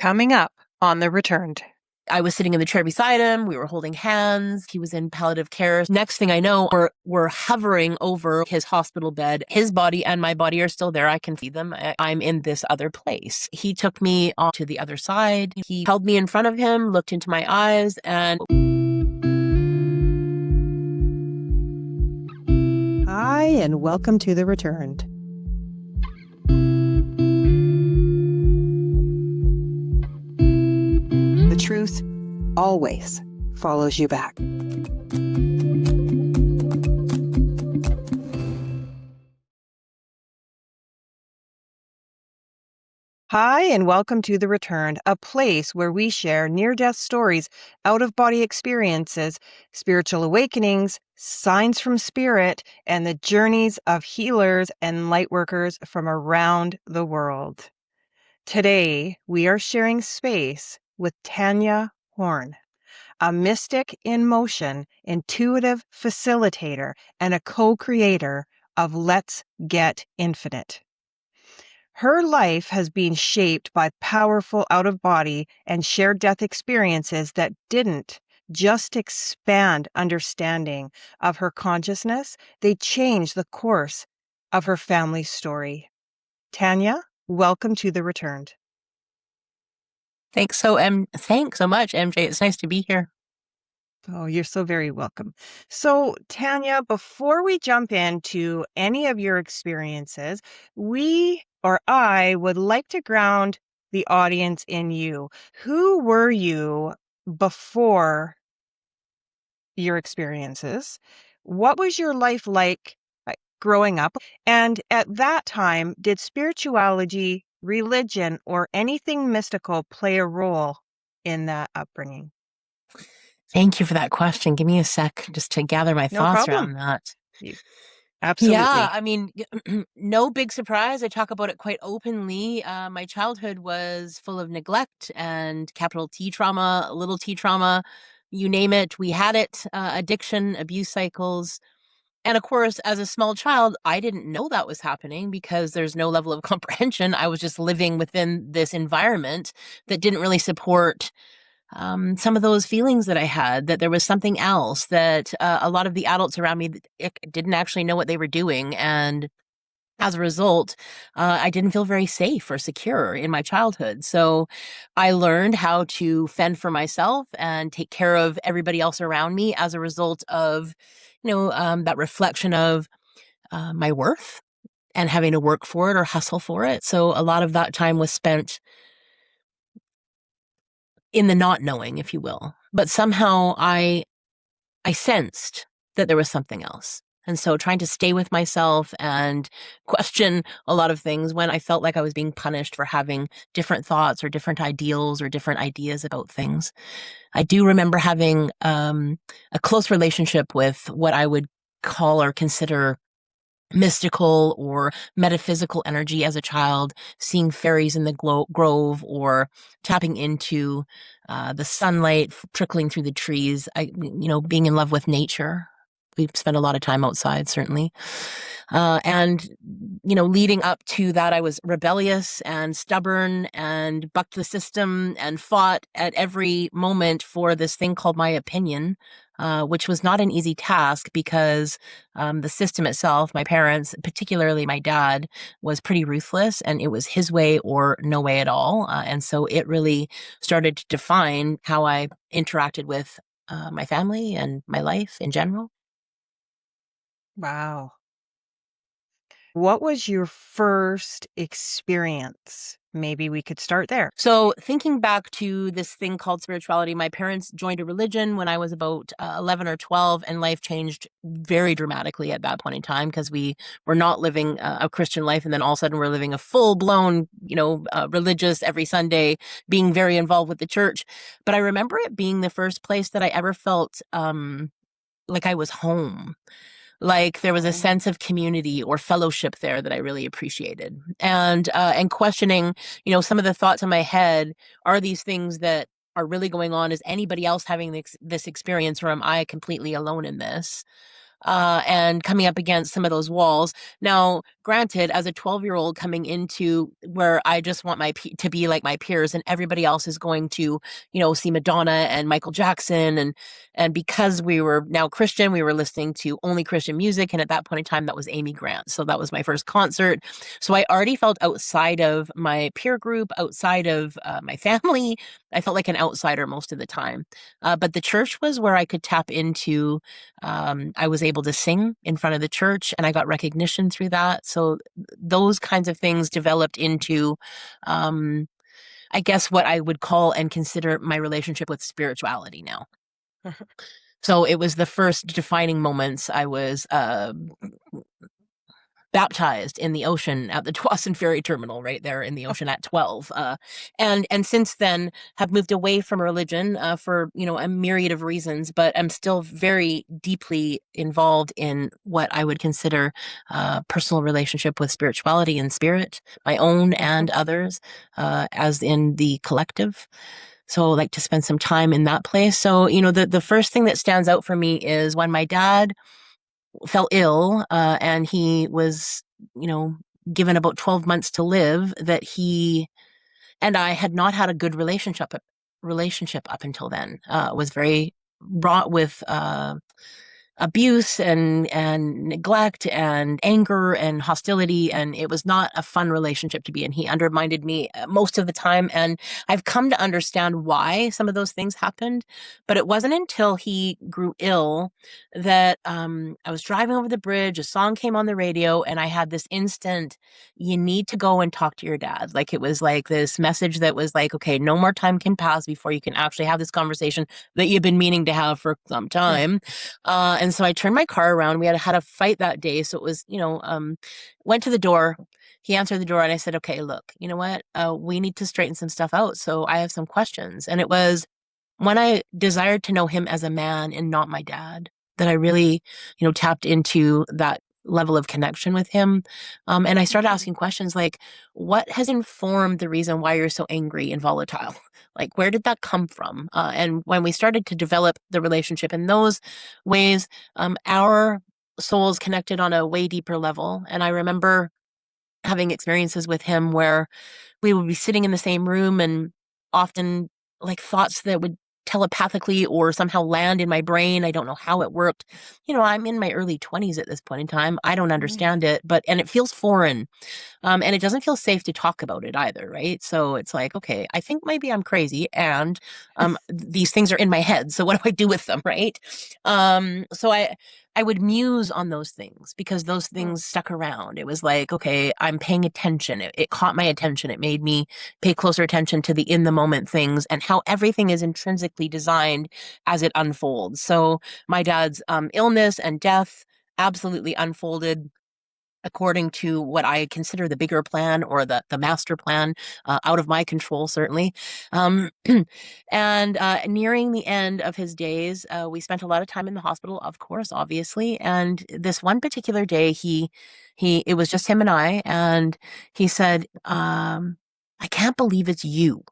Coming up on The Returned. I was sitting in the chair beside him. We were holding hands. He was in palliative care. Next thing I know, we're hovering over his hospital bed. His body and my body are still there. I can see them. I'm in this other place. He took me on to the other side. He held me in front of him, looked into my eyes, and Hi, and welcome to The Returned. The truth always follows you back. Hi, and welcome to The Returned, a place where we share near-death stories, out-of-body experiences, spiritual awakenings, signs from spirit, and the journeys of healers and lightworkers from around the world. Today, we are sharing space with Tanya Horn, a mystic in motion, intuitive facilitator, and a co-creator of Let's Get Infinite. Her life has been shaped by powerful out-of-body and shared death experiences that didn't just expand understanding of her consciousness, they changed the course of her family's story. Tanya, welcome to The Returned. thanks so much, MJ. It's nice to be here. Oh, you're so very welcome. So, Tanya, before we jump into any of your experiences, I would like to ground the audience in you. Who were you before your experiences? What was your life like growing up? And at that time, did spirituality, religion, or anything mystical play a role in that upbringing? Thank you for that question. Give me a sec just to gather my No thoughts problem. around that. You- Yeah, Absolutely. I mean, no big surprise. I talk about it quite openly. My childhood was full of neglect and capital T trauma, little t trauma, you name it. We had it, addiction, abuse cycles. And of course, as a small child, I didn't know that was happening because there's no level of comprehension. I was just living within this environment that didn't really support some of those feelings that I had, that there was something else, that a lot of the adults around me didn't actually know what they were doing. And as a result, I didn't feel very safe or secure in my childhood. So I learned how to fend for myself and take care of everybody else around me as a result of, that reflection of my worth and having to work for it or hustle for it. So a lot of that time was spent in the not knowing, if you will. But somehow I sensed that there was something else. And so trying to stay with myself and question a lot of things when I felt like I was being punished for having different thoughts or different ideals or different ideas about things. I do remember having a close relationship with what I would call or consider mystical or metaphysical energy as a child, seeing fairies in the grove or tapping into the sunlight trickling through the trees. Being in love with nature. We spent a lot of time outside, certainly. And, leading up to that, I was rebellious and stubborn and bucked the system and fought at every moment for this thing called my opinion, which was not an easy task because the system itself, my parents, particularly my dad, was pretty ruthless and it was his way or no way at all. And so it really started to define how I interacted with my family and my life in general. Wow. What was your first experience? Maybe we could start there. So, thinking back to this thing called spirituality, my parents joined a religion when I was about 11 or 12, and life changed very dramatically at that point in time because we were not living a Christian life. And then all of a sudden, we're living a full blown, religious every Sunday, being very involved with the church. But I remember it being the first place that I ever felt like I was home, like there was a Oh, sense of community or fellowship there that I really appreciated. And questioning, some of the thoughts in my head, are these things that are really going on? Is anybody else having this experience, or am I completely alone in this? and coming up against some of those walls. Now, granted, as a 12-year-old coming into where I just want to be like my peers, and everybody else is going to, see Madonna and Michael Jackson, and because we were now Christian, we were listening to only Christian music, and at that point in time, that was Amy Grant. So that was my first concert. So I already felt outside of my peer group, outside of my family. I felt like an outsider most of the time. But the church was where I could tap into. I was able to sing in front of the church, and I got recognition through that. So those kinds of things developed into, I guess, what I would call and consider my relationship with spirituality now. So it was the first defining moments. I was baptized in the ocean at the Dawson Ferry Terminal, right there in the ocean at 12. And since then have moved away from religion for, a myriad of reasons, but I'm still very deeply involved in what I would consider personal relationship with spirituality and spirit, my own and others, as in the collective. So I like to spend some time in that place. So, the first thing that stands out for me is when my dad fell ill, and he was, given about 12 months to live, that he and I had not had a good relationship up until then. Was very wrought with abuse and neglect and anger and hostility, and it was not a fun relationship to be in. He undermined me most of the time, and I've come to understand why some of those things happened, but it wasn't until he grew ill that I was driving over the bridge, a song came on the radio, and I had this instant, you need to go and talk to your dad. Like, it was like this message that was like, okay, no more time can pass before you can actually have this conversation that you've been meaning to have for some time. And so I turned my car around. We had a fight that day. So it was, went to the door. He answered the door, and I said, okay, look, you know what? We need to straighten some stuff out. So I have some questions. And it was when I desired to know him as a man and not my dad that I really, tapped into that level of connection with him. And I started asking questions like, what has informed the reason why you're so angry and volatile? Like, where did that come from? And when we started to develop the relationship in those ways, our souls connected on a way deeper level. And I remember having experiences with him where we would be sitting in the same room, and often like thoughts that would telepathically or somehow land in my brain. I don't know how it worked. I'm in my early 20s at this point in time. I don't understand it, and it feels foreign. And it doesn't feel safe to talk about it either, right? So it's like, okay, I think maybe I'm crazy, and these things are in my head. So what do I do with them, right? So I would muse on those things because those things stuck around. It was like, okay, I'm paying attention. It caught my attention. It made me pay closer attention to the in the moment things and how everything is intrinsically designed as it unfolds. So my dad's illness and death absolutely unfolded according to what I consider the bigger plan or the master plan, out of my control, certainly. And nearing the end of his days, we spent a lot of time in the hospital, of course, obviously. And this one particular day, it was just him and I, and he said, I can't believe it's you.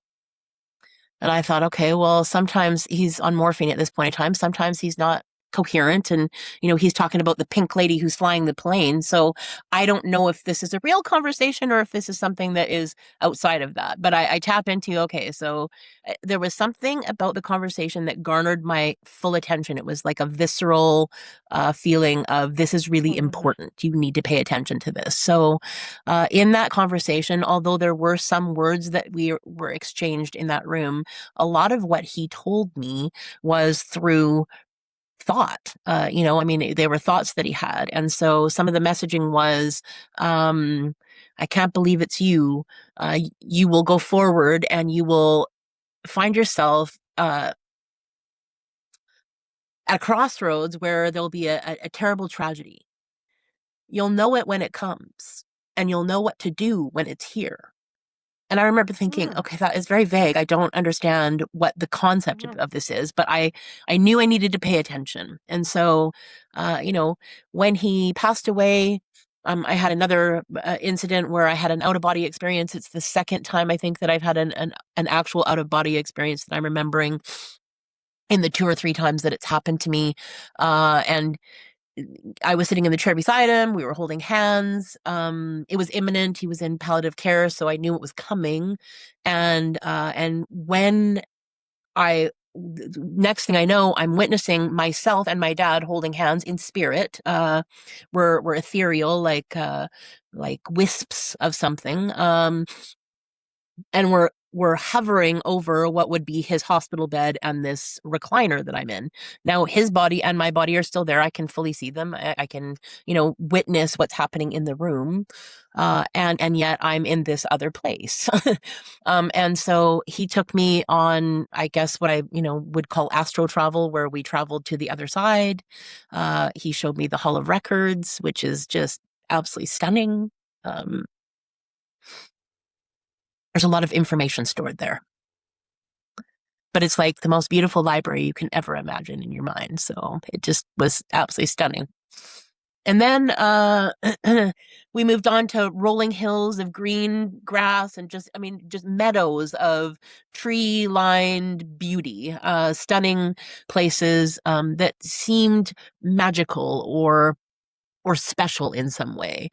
And I thought, okay, well, sometimes he's on morphine at this point in time. Sometimes he's not coherent. And, he's talking about the pink lady who's flying the plane. So I don't know if this is a real conversation or if this is something that is outside of that. But I tap into, okay, so there was something about the conversation that garnered my full attention. It was like a visceral feeling of this is really important. You need to pay attention to this. So in that conversation, although there were some words that we were exchanged in that room, a lot of what he told me was through thought. They were thoughts that he had. And so some of the messaging was, I can't believe it's you. You will go forward and you will find yourself at a crossroads where there'll be a terrible tragedy. You'll know it when it comes, and you'll know what to do when it's here. And I remember thinking, okay, that is very vague. I don't understand what the concept of this is, but I knew I needed to pay attention. And so, when he passed away, I had another incident where I had an out-of-body experience. It's the second time I think that I've had an actual out-of-body experience that I'm remembering in the 2 or 3 times that it's happened to me. And I was sitting in the chair beside him. We were holding hands. It was imminent. He was in palliative care, so I knew it was coming. And when I next thing I know, I'm witnessing myself and my dad holding hands in spirit. We're ethereal, like wisps of something. And we're hovering over what would be his hospital bed and this recliner that I'm in. Now his body and my body are still there. I can fully see them. I can, witness what's happening in the room. And yet I'm in this other place. And so he took me on, I guess what I, would call astro travel, where we traveled to the other side. He showed me the Hall of Records, which is just absolutely stunning. There's a lot of information stored there, but it's like the most beautiful library you can ever imagine in your mind. So it just was absolutely stunning. And then we moved on to rolling hills of green grass and just meadows of tree-lined beauty, stunning places that seemed magical or special in some way.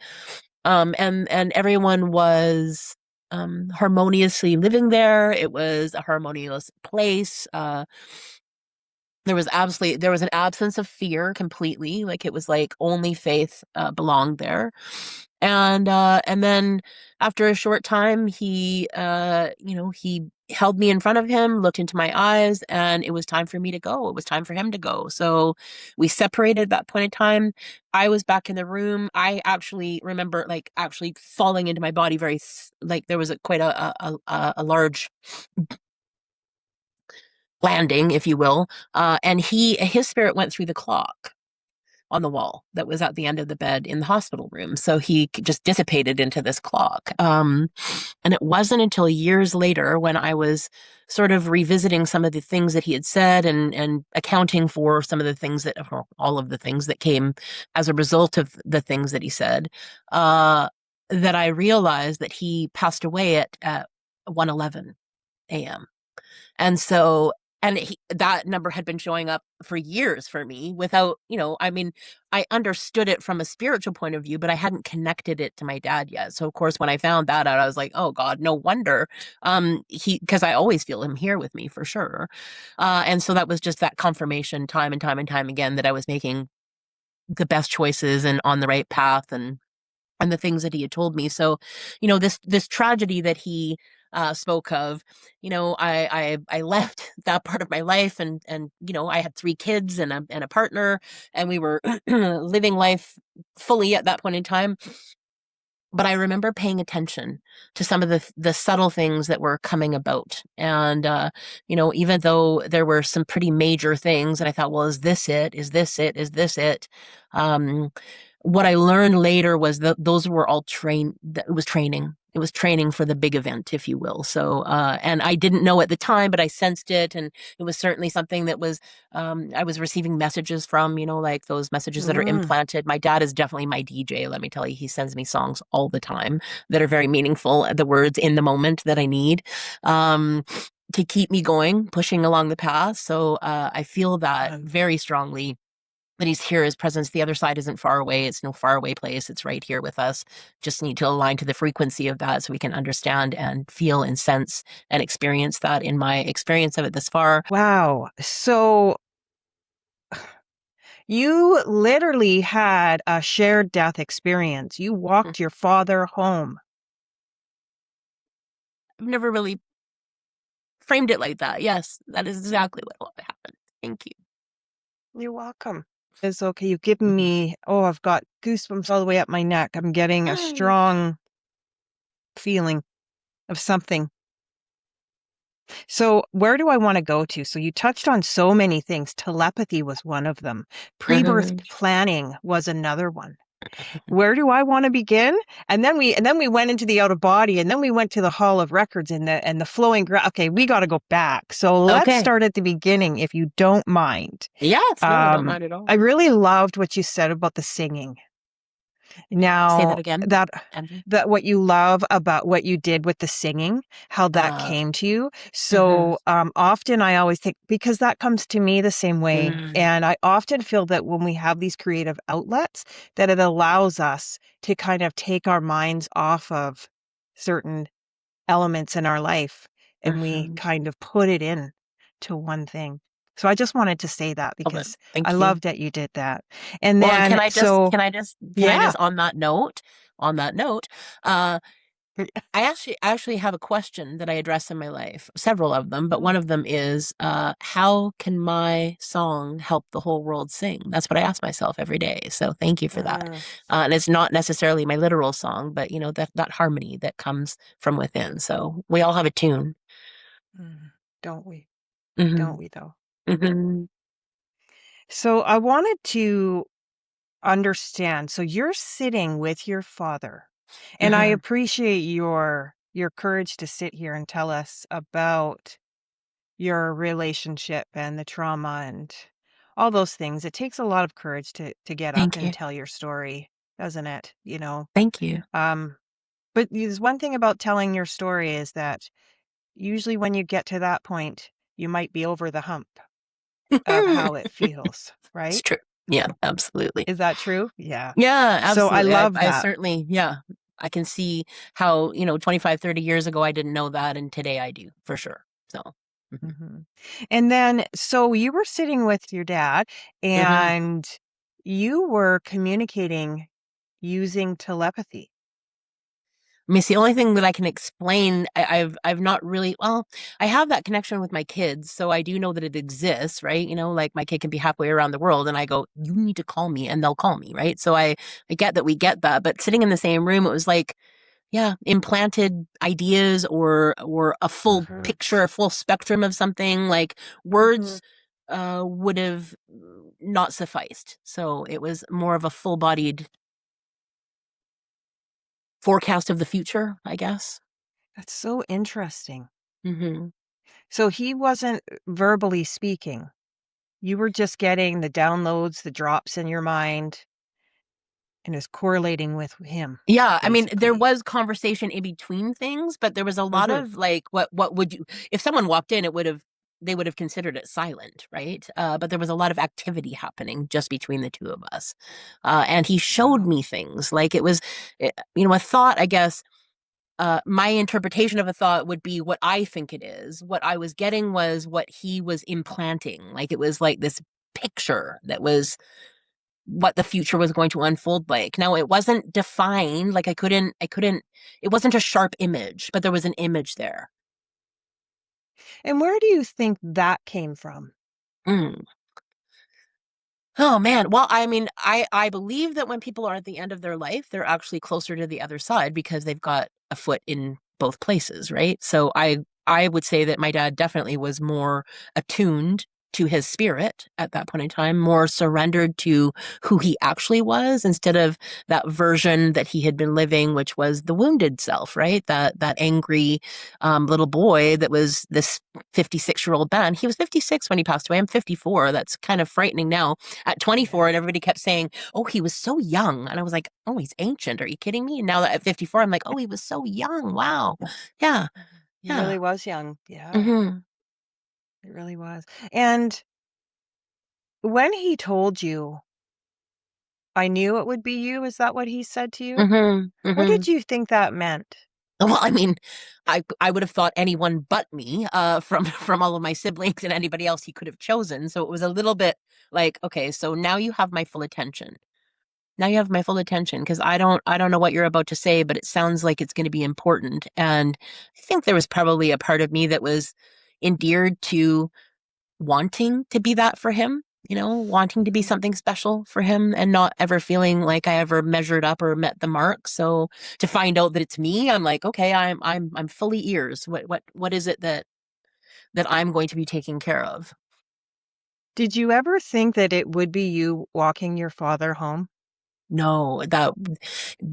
And everyone was harmoniously living there. It was a harmonious place. There was an absence of fear completely. Like it was like only faith belonged there. And then after a short time, he held me in front of him, looked into my eyes, and it was time for me to go. It was time for him to go. So we separated at that point in time. I was back in the room. I actually remember actually falling into my body like there was quite a large landing, if you will. And his spirit went through the clock on the wall that was at the end of the bed in the hospital room. So he just dissipated into this clock. And it wasn't until years later, when I was sort of revisiting some of the things that he had said and accounting for some of the things all of the things that came as a result of the things that he said, that I realized that he passed away at 1:11 a.m. And so, that number had been showing up for years for me without, I understood it from a spiritual point of view, but I hadn't connected it to my dad yet. So of course, when I found that out, I was like, oh God, no wonder. Because I always feel him here with me for sure. And so that was just that confirmation time and time and time again that I was making the best choices and on the right path and the things that he had told me. So, this tragedy that he spoke of, I left that part of my life, and I had 3 kids and a partner, and we were living life fully at that point in time. But I remember paying attention to some of the subtle things that were coming about. And, even though there were some pretty major things, and I thought, well, is this it? Is this it? Is this it? What I learned later was that those were all it was training. It was training for the big event, if you will. So, and I didn't know at the time, but I sensed it. And it was certainly something that was, I was receiving messages from, like those messages that are implanted. My dad is definitely my DJ. Let me tell you, he sends me songs all the time that are very meaningful, the words in the moment that I need, to keep me going, pushing along the path. So, I feel that very strongly, that he's here, his presence. The other side isn't far away. It's no faraway place. It's right here with us. Just need to align to the frequency of that so we can understand and feel and sense and experience that, in my experience of it this far. Wow. So you literally had a shared death experience. You walked your father home. I've never really framed it like that. Yes, that is exactly what happened. Thank you. You're welcome. It's okay. You've given me, I've got goosebumps all the way up my neck. I'm getting a strong feeling of something. So where do I want to go to? So you touched on so many things. Telepathy was one of them. Pre-birth planning was another one. Where do I want to begin? And then we went into the out of body, and then we went to the Hall of Records and the flowing Okay, we got to go back. So let's start at the beginning, if you don't mind. Yes, no, I don't mind at all. I really loved what you said about the singing. Say that Now, again, that Angie. that what you love about what you did with the singing, how that Uh, came to you. mhm, So, often I always think because that comes to me the same way, mm, and I often feel that when we have these creative outlets, that it allows us to kind of take our minds off of certain elements in our life, and we mhm. kind of put it in to one thing. So I just wanted to say that Oh, but because I thank you. loved that you did that. And Well, and then so can I yeah. just on that note, uh, I actually have a question that I address in my life, several of them, but one Oh. of them is, how can my song help the whole world sing? That's what I ask myself every day. So thank you for that. Mm, And it's not necessarily my literal song, but you know, that harmony that comes from within. So we all have a tune. mm. Don't we? Hmm. Don't we though? Hmm. So I wanted to understand. So you're sitting with your father, and I Hmm. appreciate your courage to sit here and tell us about your relationship and the trauma and all those things. It takes a lot of courage to get up Thank and you. tell your story, doesn't it? Thank you. Um, but there's one thing about telling your story is that usually when you get to that point, you might be over the hump of how it feels, It's right? true. Yeah, absolutely. Is that true? Yeah. Yeah, So I absolutely. love I that. certainly, yeah, I can see how, 25, 30 years ago I didn't know that, and today I do for sure. So, mhm. Mhm. And then, so you were sitting with your dad Mhm. and you were communicating using telepathy. I mean, it's the only thing that I can explain. I've not really, well, I have that connection with my kids, so I do know that it exists, right? Like my kid can be halfway around the world, and I go, "You need to call me," and they'll call me, right? So I get that we get that, but sitting in the same room, it was like, yeah, implanted ideas or a full Mhm. picture, a full spectrum of something. Like Mhm. words would have not sufficed. So it was more of a full-bodied forecast of the future, I guess. That's so interesting. Hmm. So he wasn't verbally speaking. You were just getting the downloads, the drops in your mind, and is correlating with him, Yeah, I mean, there basically. was conversation in between things, but there was a lot Mhm. of like, what would you, if someone walked in, they would have considered it silent, right? But there was a lot of activity happening just between the two of us. And he showed Wow. me things like it was, a thought, I guess. My interpretation of a thought would be what I think it is. What I was getting was what he was implanting. Like it was like this picture that was what the future was going to unfold like. Now it wasn't defined, like I couldn't it wasn't a sharp image, but there was an image there. And where do you think that came from? Mm. Oh man. Well, I mean, I believe that when people are at the end of their life, they're actually closer to the other side because they've got a foot in both places, right? So I would say that my dad definitely was more attuned to his spirit at that point in time, more surrendered to who he actually was instead of that version that he had been living, which was the wounded self, right? That angry little boy that was this 56-year-old man. He was 56 when he passed away. I'm 54. That's kind of frightening now at 24, Yeah. and everybody kept saying, "Oh, he was so young," and I was like, "Oh, he's ancient. Are you kidding me?" And now that at 54, I'm like, "Oh, he was so young. Wow, yeah, He yeah." really was young. Yeah, Hmm. it really was. And when he told you, "I knew it would be you," is that what he said to you? Hmm. What Hmm. did you think that meant? Well, I mean, I would have thought anyone but me, from from all of my siblings and anybody else he could have chosen. So it was a little bit like, okay, so now you have my full attention. Now you have my full attention because I don't know what you're about to say, but it sounds like it's going to be important. And I think there was probably a part of me that was endeared to wanting to be that for him, wanting to be Mhm. something special for him and not ever feeling like I ever measured up or met the mark. So to find out that it's me, I'm like, okay, I'm fully ears. What is it that I'm going to be taking care of? Did you ever think that it would be you walking your father home? No, that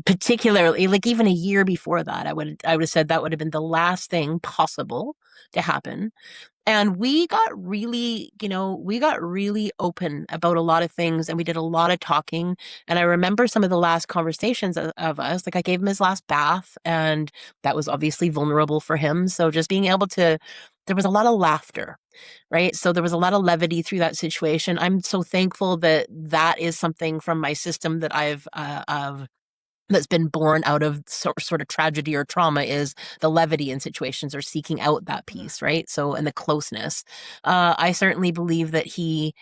particularly, like even a year before that, I would have said that would have been the last thing possible to happen. And we got really, we got really open about a lot of things and we did a lot of talking. And I remember some of the last conversations of us, like I gave him his last bath, and that was obviously vulnerable for him. So just being able to, there was a lot of laughter, right? So there was a lot of levity through that situation. I'm so thankful that that is something from my system that I've that's been born out of sort of tragedy or trauma, is the levity in situations or seeking out that peace, right? So, and the closeness. I certainly believe that he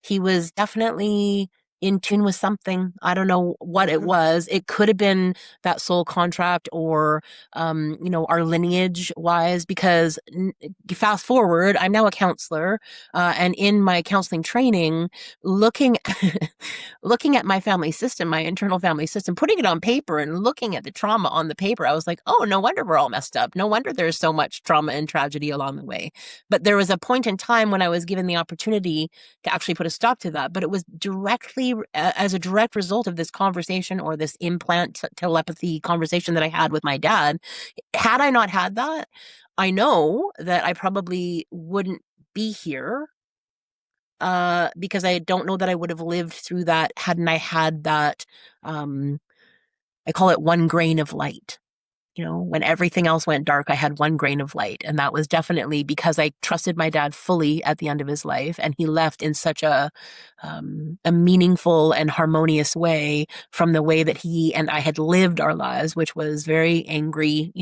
was definitely in tune with something. I don't know what it was. It could have been that soul contract, or our lineage wise, because fast forward, I'm now a counselor, and in my counseling training, looking looking at my family system, my internal family system, putting it on paper and looking at the trauma on the paper, I was like, oh, no wonder we're all messed up. No wonder there's so much trauma and tragedy along the way. But there was a point in time when I was given the opportunity to actually put a stop to that. But it was directly as a direct result of this conversation, or this implant telepathy conversation that I had with my dad. Had I not had that, I know that I probably wouldn't be here, because I don't know that I would have lived through that hadn't I had that. Um, I call it one grain of light. When everything else went dark, I had one grain of light. And that was definitely because I trusted my dad fully at the end of his life. And he left in such a meaningful and harmonious way from the way that he and I had lived our lives, which was very angry,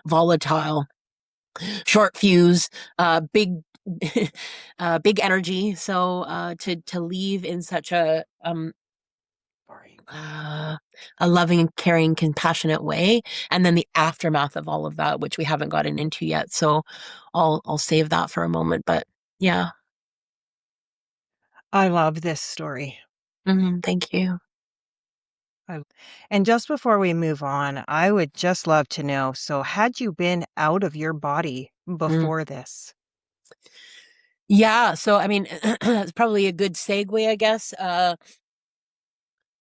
volatile, short fuse, big, big energy. So to leave in such uh, a loving, caring, compassionate way, and then the aftermath of all of that, which we haven't gotten into yet. So I'll save that for a moment. But yeah. I love this story. Thank you. And just before we move on, I would just love to know, so had you been out of your body Mm. before this? Yeah. So I mean, it's probably a good segue, I guess.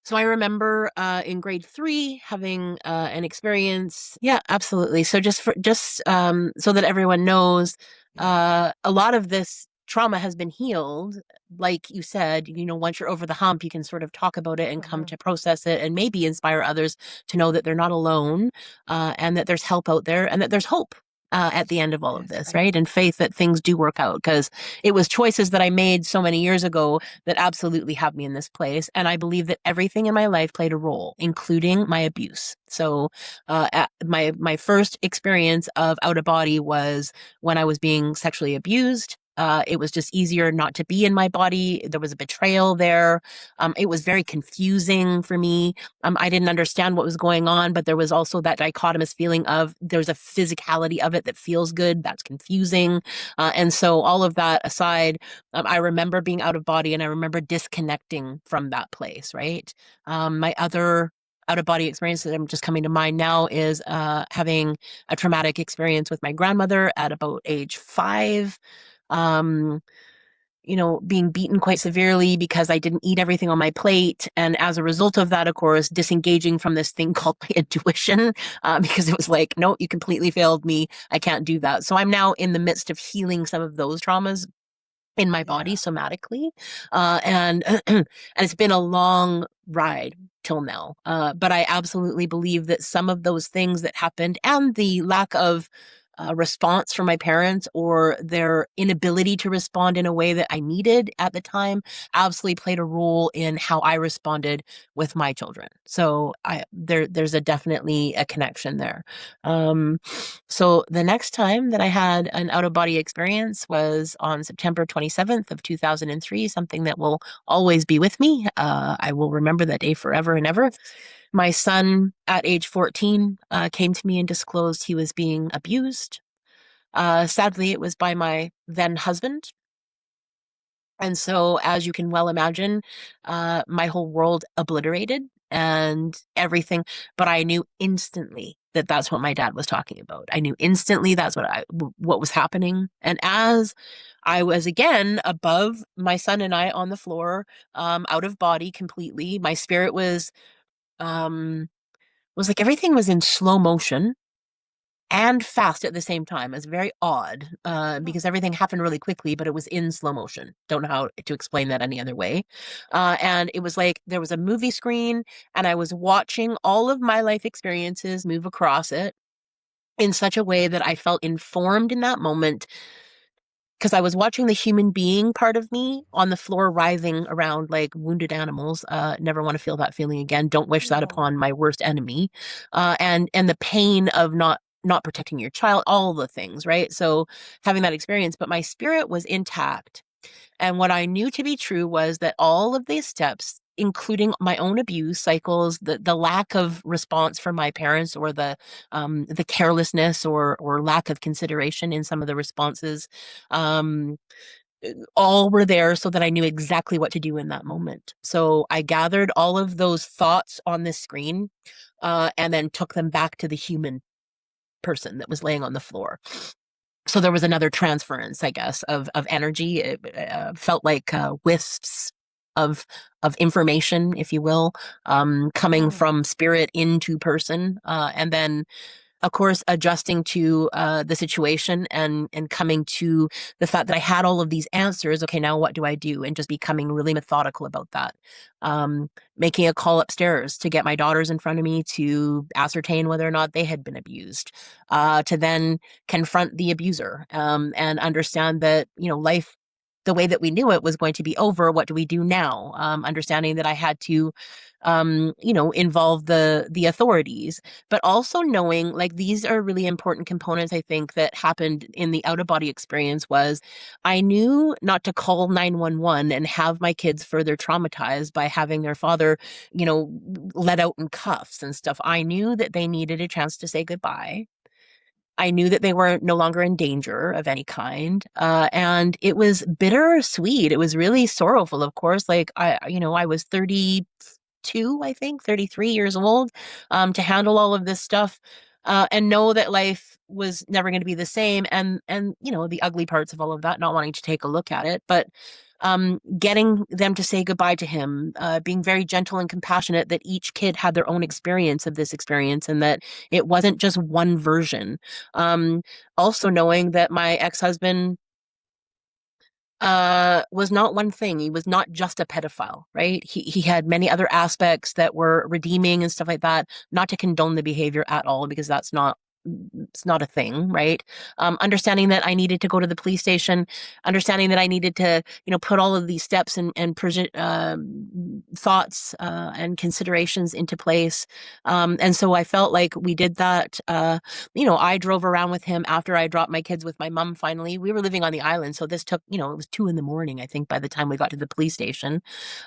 So I remember in grade 3 having an experience. Yeah, absolutely. So just so that everyone knows, a lot of this trauma has been healed. Like you said, once you're over the hump, you can sort of talk about it and come to process it, and maybe inspire others to know that they're not alone, and that there's help out there, and that there's hope. At the end of all of this, right? And faith that things do work out, because it was choices that I made so many years ago that absolutely have me in this place. And I believe that everything in my life played a role, including my abuse. So, my first experience of out of body was when I was being sexually abused. It was just easier not to be in my body. There was a betrayal there. It was very confusing for me. I didn't understand what was going on, but there was also that dichotomous feeling of there's a physicality of it that feels good. That's confusing. And so, all of that aside, I remember being out of body, and I remember disconnecting from that place, right? My other out of body experience that I'm just coming to mind now is having a traumatic experience with my grandmother at about age 5. Um, being beaten quite severely because I didn't eat everything on my plate. And as a result of that, of course, disengaging from this thing called my intuition, because it was like, no, you completely failed me. I can't do that. So I'm now in the midst of healing some of those traumas in my body somatically. And and it's been a long ride till now. But I absolutely believe that some of those things that happened, and the lack of response from my parents, or their inability to respond in a way that I needed at the time, absolutely played a role in how I responded with my children. So there's a definitely a connection there. Um, so the next time that I had an out of body experience was on September 27th of 2003, something that will always be with me. I will remember that day forever and ever. My son at age 14 came to me and disclosed he was being abused. Sadly, it was by my then husband. And so, as you can well imagine, my whole world obliterated and everything. But I knew instantly that that's what my dad was talking about. I knew instantly that's what was happening. And as I was again above my son and I on the floor, out of body completely. My spirit was like everything was in slow motion and fast at the same time. It's very odd, Oh, because everything happened really quickly, but it was in slow motion. Don't know how to explain that any other way. And it was like there was a movie screen, and I was watching all of my life experiences move across it in such a way that I felt informed in that moment because I was watching the human being part of me on the floor writhing around like wounded animals. Never want to feel that feeling again. Don't wish that oh, upon my worst enemy. And the pain of not protecting your child, all the things, right? So having that experience, but my spirit was intact. And what I knew to be true was that all of these steps, including my own abuse cycles, the lack of response from my parents, or the carelessness or lack of consideration in some of the responses, um, all were there so that I knew exactly what to do in that moment. So I gathered all of those thoughts on this screen, and then took them back to the human person that was laying on the floor. So there was another transference, I guess, of energy. It felt like wisps of of information, if you will, coming oh, from spirit into person, and then of course, adjusting to the situation and coming to the fact that I had all of these answers. Okay, now what do I do? And just becoming really methodical about that. Making a call upstairs to get my daughters in front of me to ascertain whether or not they had been abused, to then confront the abuser, and understand that, life, the way that we knew it, was going to be over. What do we do now? Understanding that I had to, involve the authorities, but also knowing like these are really important components. I think that happened in the out of body experience was I knew not to call 911 and have my kids further traumatized by having their father, you know, let out in cuffs and stuff. I knew that they needed a chance to say goodbye. I knew that they were no longer in danger of any kind. And it was bittersweet. It was really sorrowful, of course. Like I was 32, I think, 33 years old, to handle all of this stuff, and know that life was never going to be the same. And the ugly parts of all of that, not wanting to take a look at it, but getting them to say goodbye to him, being very gentle and compassionate that each kid had their own experience of this experience and that it wasn't just one version. Um, Also knowing that my ex-husband was not one thing. He was not just a pedophile, right? He had many other aspects that were redeeming and stuff like that. Not to condone the behavior at all, because it's not a thing, right? Understanding that I needed to go to the police station, understanding that I needed to, put all of these steps and thoughts, and considerations into place. And so I felt like we did that. I drove around with him after I dropped my kids with my mom finally. We were living on the island, so this took, it was 2 a.m, I think, by the time we got to the police station.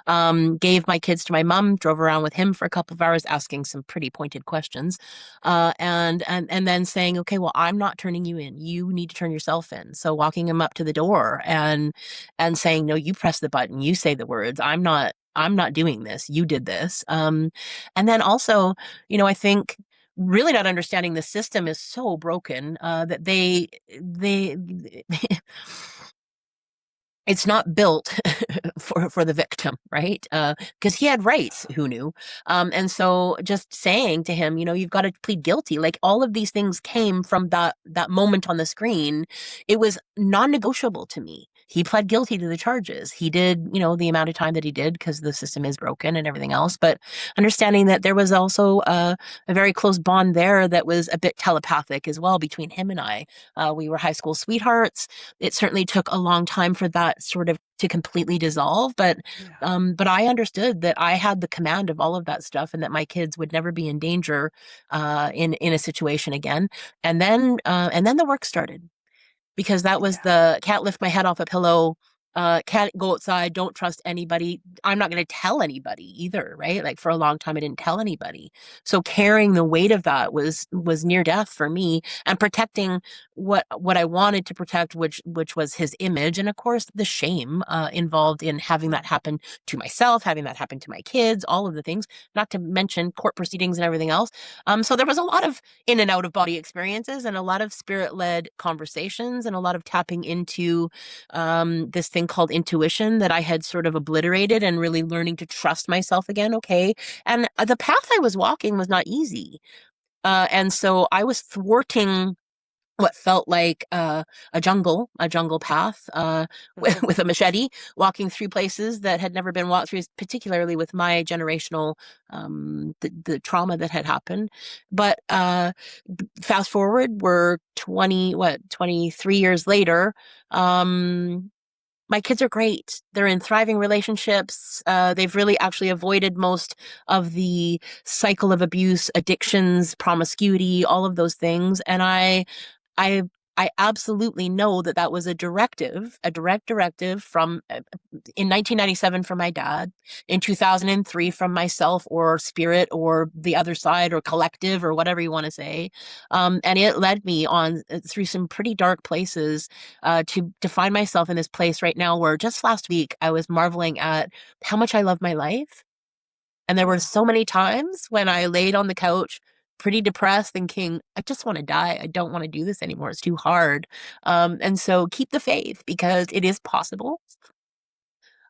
Gave my kids to my mom, drove around with him for a couple of hours, asking some pretty pointed questions, and then saying, okay, well, I'm not turning you in. You need to turn yourself in. So walking him up to the door and saying, no, you press the button, you say the words. I'm not doing this. You did this. And then also, I think really not understanding the system is so broken, that they it's not built for the victim, right? Because he had rights. Who knew? And so just saying to him, you've got to plead guilty. Like all of these things came from that moment on the screen. It was non-negotiable to me. He pled guilty to the charges. He did, the amount of time that he did because the system is broken and everything else. But understanding that there was also a very close bond there that was a bit telepathic as well between him and I. We were high school sweethearts. It certainly took a long time for that sort of to completely dissolve, but yeah, I understood that I had the command of all of that stuff and that my kids would never be in danger, in a situation again. And then the work started, because that was yeah. the can't lift my head off a pillow. can't go outside, don't trust anybody. I'm not going to tell anybody either, right? Like for a long time I didn't tell anybody. So carrying the weight of that was near death for me, and protecting what I wanted to protect, which was his image, and of course the shame involved in having that happen to myself, having that happen to my kids, all of the things, not to mention court proceedings and everything else. So there was a lot of in and out of body experiences, and a lot of spirit-led conversations, and a lot of tapping into this thing called intuition that I had sort of obliterated, and really learning to trust myself again. Okay. And the path I was walking was not easy. And so I was thwarting what felt like a jungle path with a machete, walking through places that had never been walked through, particularly with my generational the trauma that had happened. But fast forward, we're 23 years later. My kids are great. They're in thriving relationships. They've really actually avoided most of the cycle of abuse, addictions, promiscuity, all of those things. And I I absolutely know that that was a direct directive from in 1997 from my dad, in 2003 from myself or spirit or the other side or collective or whatever you want to say. And it led me on through some pretty dark places to find myself in this place right now where just last week I was marveling at how much I love my life. And there were so many times when I laid on the couch, pretty depressed, thinking, I just want to die. I don't want to do this anymore. It's too hard. And so keep the faith, because it is possible.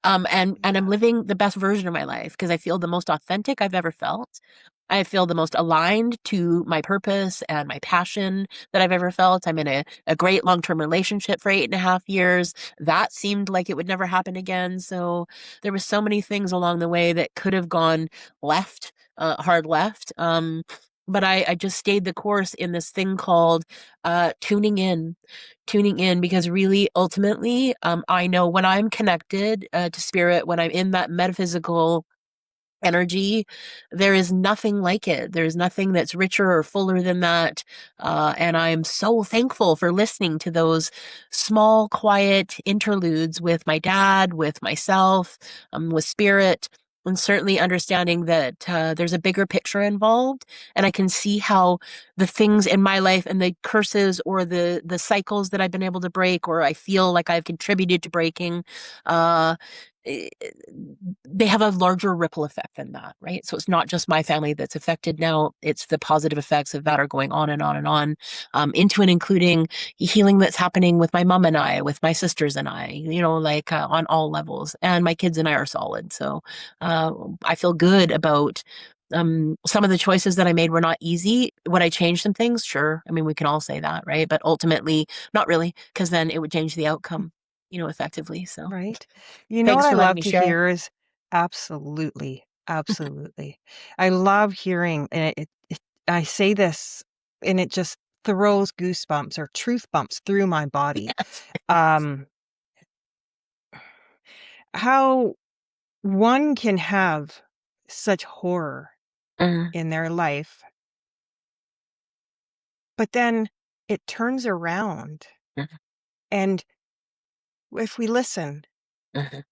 And I'm living the best version of my life because I feel the most authentic I've ever felt. I feel the most aligned to my purpose and my passion that I've ever felt. I'm in a great long-term relationship for 8.5 years. That seemed like it would never happen again. So there were so many things along the way that could have gone left, hard left. But I just stayed the course in this thing called tuning in, because really ultimately I know when I'm connected to spirit, when I'm in that metaphysical energy, there is nothing like it. There's nothing that's richer or fuller than that. And I'm so thankful for listening to those small quiet interludes with my dad, with myself, with spirit, and certainly understanding that there's a bigger picture involved. And I can see how the things in my life and the curses or the cycles that I've been able to break, or I feel like I've contributed to breaking, uh, they have a larger ripple effect than that, right? So it's not just my family that's affected now, it's the positive effects of that are going on and on and on, into and including healing that's happening with my mom and I, with my sisters and I, like on all levels. And my kids and I are solid. So I feel good about some of the choices that I made were not easy. Would I change some things? Sure. I mean, we can all say that, right? But ultimately, not really, because then it would change the outcome, effectively. So Right. You know what thanks I for letting love me to share. hear is absolutely, absolutely. I love hearing, and I say this, and it just throws goosebumps or truth bumps through my body. Yes. Um, how one can have such horror Mm, in their life, but then it turns around, mhm, and if we listen, mhm.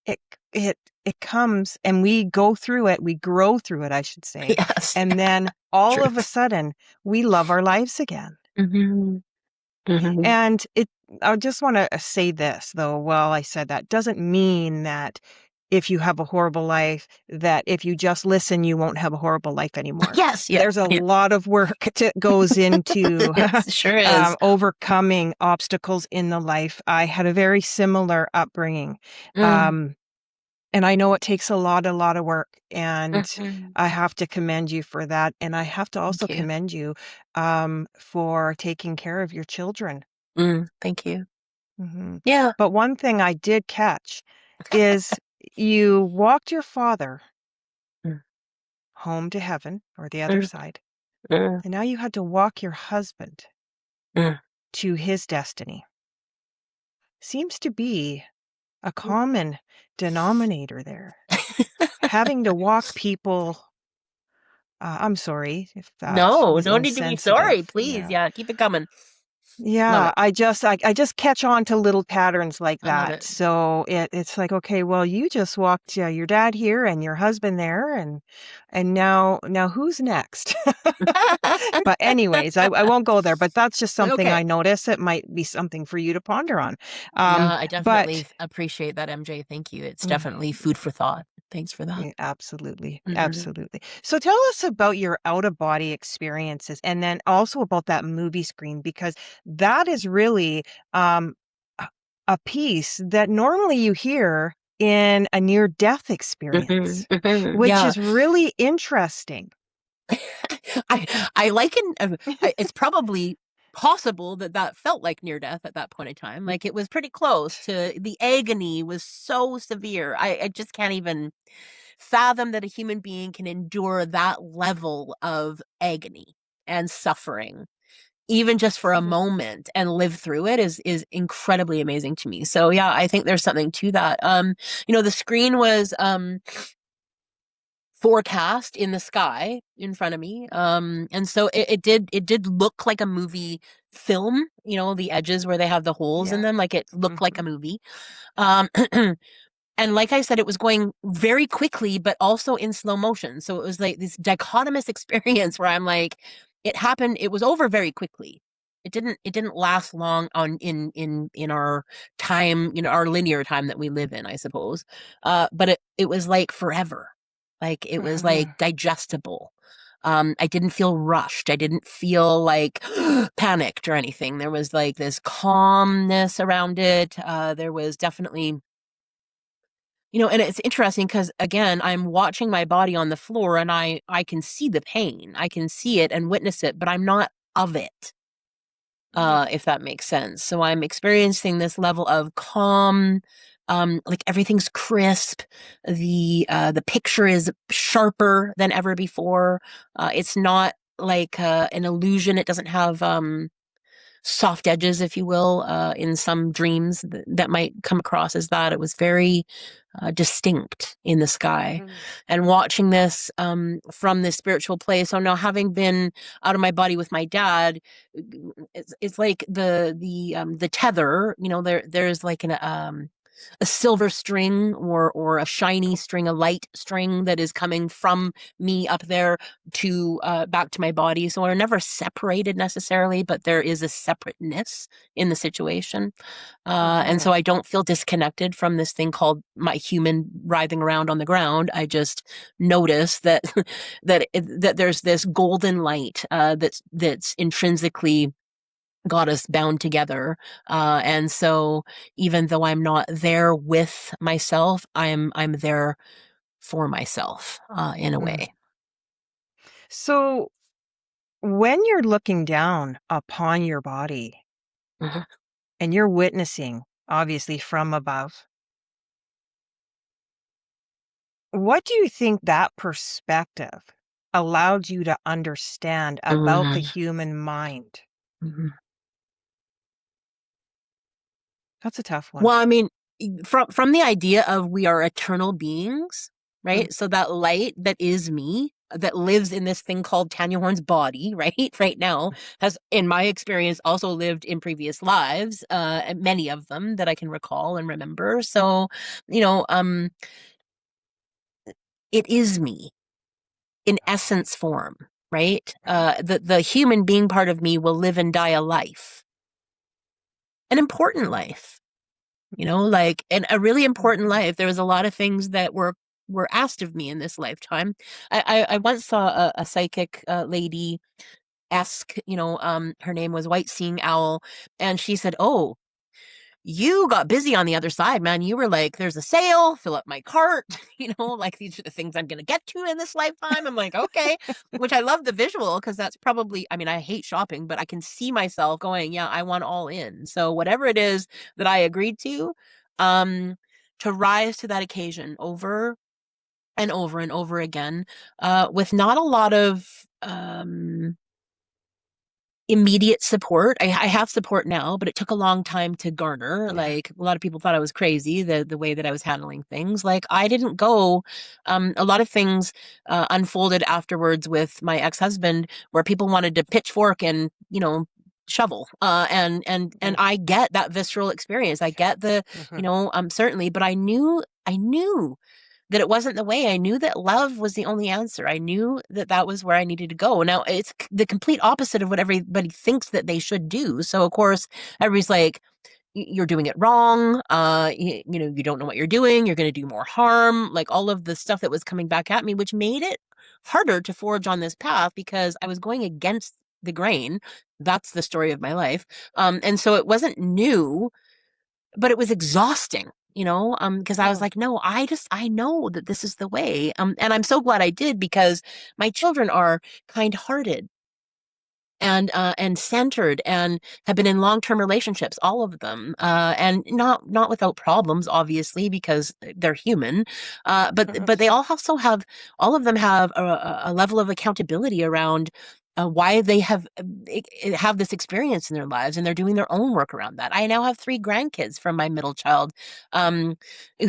it it comes and we go through it, we grow through it, I should say. Yes. And then all of a Truth. sudden, we love our lives again. Mhm, mhm. And I just want to say this though, while I said that doesn't mean that if you have a horrible life, that if you just listen, you won't have a horrible life anymore. Yes, yeah, There's a yeah. lot of work that goes into It sure is. overcoming obstacles in the life. I had a very similar upbringing. Mm, Um, And I know it takes a lot of work, and mhm. I have to commend you for that, and I have to also Thank you. commend you, for taking care of your children. Thank you. Mhm. Yeah. But one thing I did catch is you walked your father Mm, home to heaven, or the other mm, side, mm, and now you had to walk your husband mm. to his destiny. Seems to be a common denominator there. Having to walk people I'm sorry if that No, was no need to be sorry, insensitive. please. Yeah. Yeah, keep it coming. Love Yeah, it. I just catch on to little patterns like I love that. it. So it's like, okay, well, you just walked your dad here and your husband there, and now who's next? But anyways, I won't go there. But that's just something Okay. I notice. It might be something for you to ponder on. Yeah, I But definitely appreciate that, MJ. Thank you. It's mm, definitely food for thought. Thanks for that. yeah, absolutely, Hmm. absolutely. So tell us about your out of body experiences, and then also about that movie screen because that is really a a piece that normally you hear in a near death Hmm. experience, Hmm. which Yeah. is really interesting. I liken it's probably possible that that felt like near death at that point in time. Like it was pretty close to the agony was so severe. I just can't even fathom that a human being can endure that level of agony and suffering even just for a moment and live through it is incredibly amazing to me. So yeah, I think there's something to that. The screen was forecast in the sky in front of me. And so it did look like a movie film, the edges where they have the holes in Yeah. them, like it looked like Hmm. a movie. Um and like I said, it was going very quickly, but also in slow motion. So it was like this dichotomous experience where I'm like, it happened, it was over very quickly. It didn't last long on in our time, our linear time that we live in, I suppose. But it was like forever. Like it was like Hmm. digestible. I didn't feel rushed. I didn't feel like panicked or anything. There was like this calmness around it. There was definitely and it's interesting because again, I'm watching my body on the floor and I can see the pain. I can see it and witness it, but I'm not of it, Yeah. if that makes sense. So I'm experiencing this level of calm, like everything's crisp. The picture is sharper than ever before. It's not like an illusion. It doesn't have soft edges, if you will, in some dreams that might come across as that. It was very distinct in the sky. Mm. And watching this from this spiritual place, so now having been out of my body with my dad, it's like the tether, there's like a silver string or a shiny string, a light string that is coming from me up there to back to my body. So we're never separated necessarily, but there is a separateness in the situation. And Hmm. so I don't feel disconnected from this thing called my human writhing around on the ground. I just notice that that there's this golden light that's intrinsically got us bound together. And so even though I'm not there with myself, I'm there for myself in a Mm. way. So when you're looking down upon your body Mhm. and you're witnessing, obviously from above, what do you think that perspective allowed you to understand about the Mhm. human mind? Mhm. That's a tough one. Well, I mean, from the idea of we are eternal beings, Mm. right? So that light that is me, that lives in this thing called Tanya Horn's body, right? Right now, has, in my experience, also lived in previous lives, and many of them that I can recall and remember. So, you know, um, it is me in essence form, right? The human being part of me will live and die a life, an important life, like in a really important Mhm. life. There was a lot of things that were asked of me in this lifetime. I once saw a psychic lady esque, her name was White Seeing Owl, and she said, "Oh, you got busy on the other side, man. You were like, there's a sale, fill up my cart, like these are the things I'm going to get to in this lifetime." I'm like, okay, which I love the visual because that's probably, I mean, I hate shopping, but I can see myself going, yeah, I want all in. So whatever it is that I agreed um, to rise to that occasion over and over and over again, with not a lot of, immediate support. I have support now, but it took a long time to garner. Yeah. Like a lot of people thought I was crazy, the way that I was handling things. Like I didn't go. A lot of things unfolded afterwards with my ex husband, where people wanted to pitchfork and shovel. And I get that visceral experience. I get the, Mhm. certainly, but I knew that it wasn't the way. I knew that love was the only answer. I knew that that was where I needed to go. Now it's the complete opposite of what everybody thinks that they should do. So of course, everybody's like, you're doing it wrong. You don't know what you're doing. You're going to do more harm. Like all of the stuff that was coming back at me, which made it harder to forge on this path because I was going against the grain. That's the story of my life. And so it wasn't new, but it was exhausting, because I was Oh. like, no, I know that this is the way. And I'm so glad I did because my children are kind-hearted and centered and have been in long-term relationships, all of them, and not without problems, obviously, because they're human. But they also have all of them have a level of accountability around. Why they have this experience in their lives, and they're doing their own work around that. I now have 3 grandkids from my middle child, um,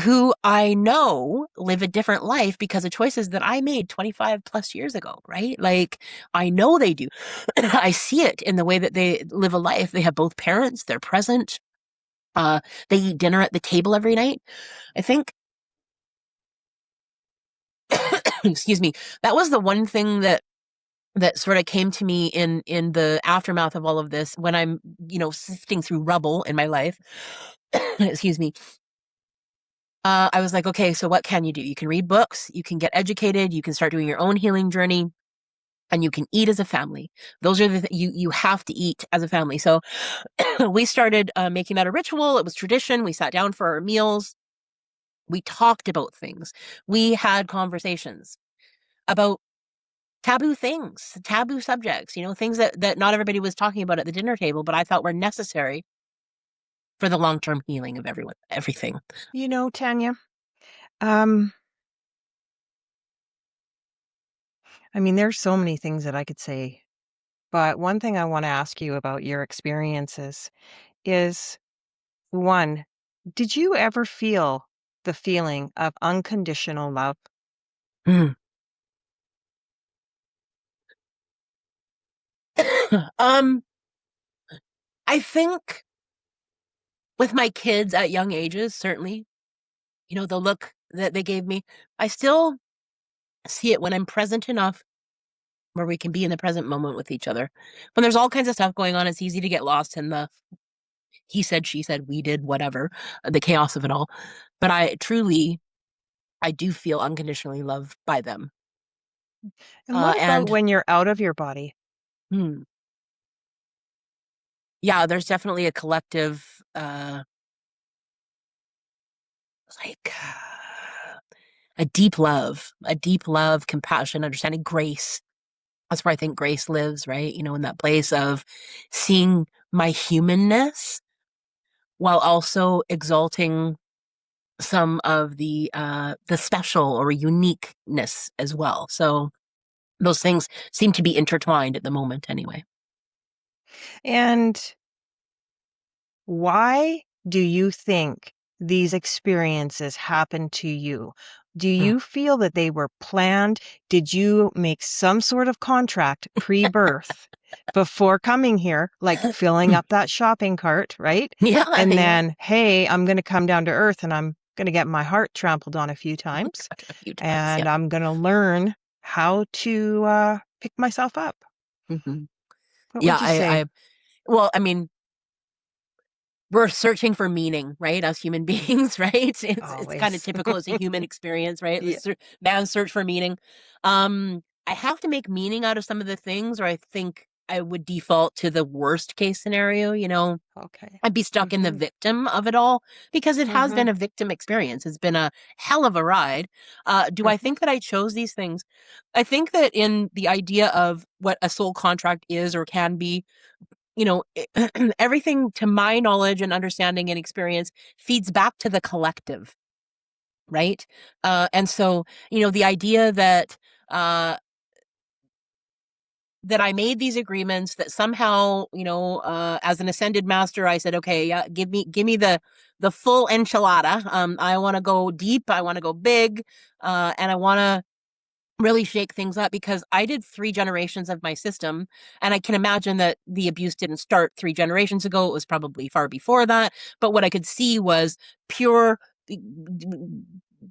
who I know live a different life because of choices that I made 25 plus years ago, right? Like I know they do. I see it in the way that they live a life. They have both parents, they're present. Uh, they eat dinner at the table every night. I think, excuse me, that was the one thing that sort of came to me in the aftermath of all of this when I'm, sifting through rubble in my life. Excuse me. I was like, okay, so what can you do? You can read books, you can get educated, you can start doing your own healing journey, and you can eat as a family. Those are you have to eat as a family. So we started making that a ritual. It was tradition. We sat down for our meals. We talked about things. We had conversations about taboo things, taboo subjects, things that not everybody was talking about at the dinner table, but I thought were necessary for the long-term healing of everything. Tanya, um, I mean, there's so many things that I could say, but one thing I want to ask you about your experiences is one, did you ever feel the feeling of unconditional love? Mm. um, I think with my kids at young ages, certainly, the look that they gave me, I still see it when I'm present enough where we can be in the present moment with each other. When there's all kinds of stuff going on, it's easy to get lost in the he said, she said, we did, whatever, the chaos of it all. But I do feel unconditionally loved by them. And what about And when you're out of your body? hmm, yeah, there's definitely a collective, like, a deep love, compassion, understanding, grace. That's where I think grace lives, right? In that place of seeing my humanness while also exalting some of the special or uniqueness as well. So those things seem to be intertwined at the moment anyway. And why do you think these experiences happen to you? Do Hmm. you feel that they were planned? Did you make some sort of contract pre-birth before coming here, like filling up that shopping cart, right? Yeah, And yeah. then, hey, I'm going to come down to earth and I'm going to get my heart trampled on a few times A few times, and yeah. I'm going to learn how to pick myself up. Hmm. What Yeah, would you say? well, I mean, we're searching for meaning, right? As human beings, right? It's kind of Always. typical as a human experience, right? Yeah. Man's search for meaning. I have to make meaning out of some of the things, or I think I would default to the worst case scenario, Okay. I'd be stuck in the Mhm. victim of it all because it has been Mhm. a victim experience. It's been a hell of a ride. Do I Mhm. think that I chose these things? I think that in the idea of what a soul contract is or can be, you know, everything to my knowledge and understanding and experience feeds back to the collective, right? And so, the idea uh, that I made these agreements that somehow, as an ascended master, I said, okay, yeah, give me the full enchilada. I want to go deep. I want to go big, and I want to really shake things up, because I did 3 generations of my system, and I can imagine that the abuse didn't start 3 generations ago. It was probably far before that. But what I could see was pure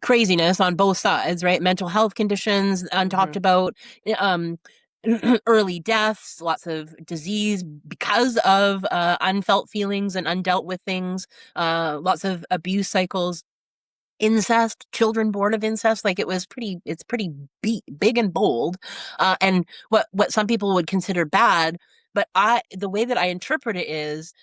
craziness on both sides, right? Mental health conditions untalked Mhm. about, um, early deaths, lots of disease because of unfelt feelings and undealt with things, lots of abuse cycles, incest, children born of incest. Like, it's pretty big and bold, and what some people would consider bad. But the way that I interpret it is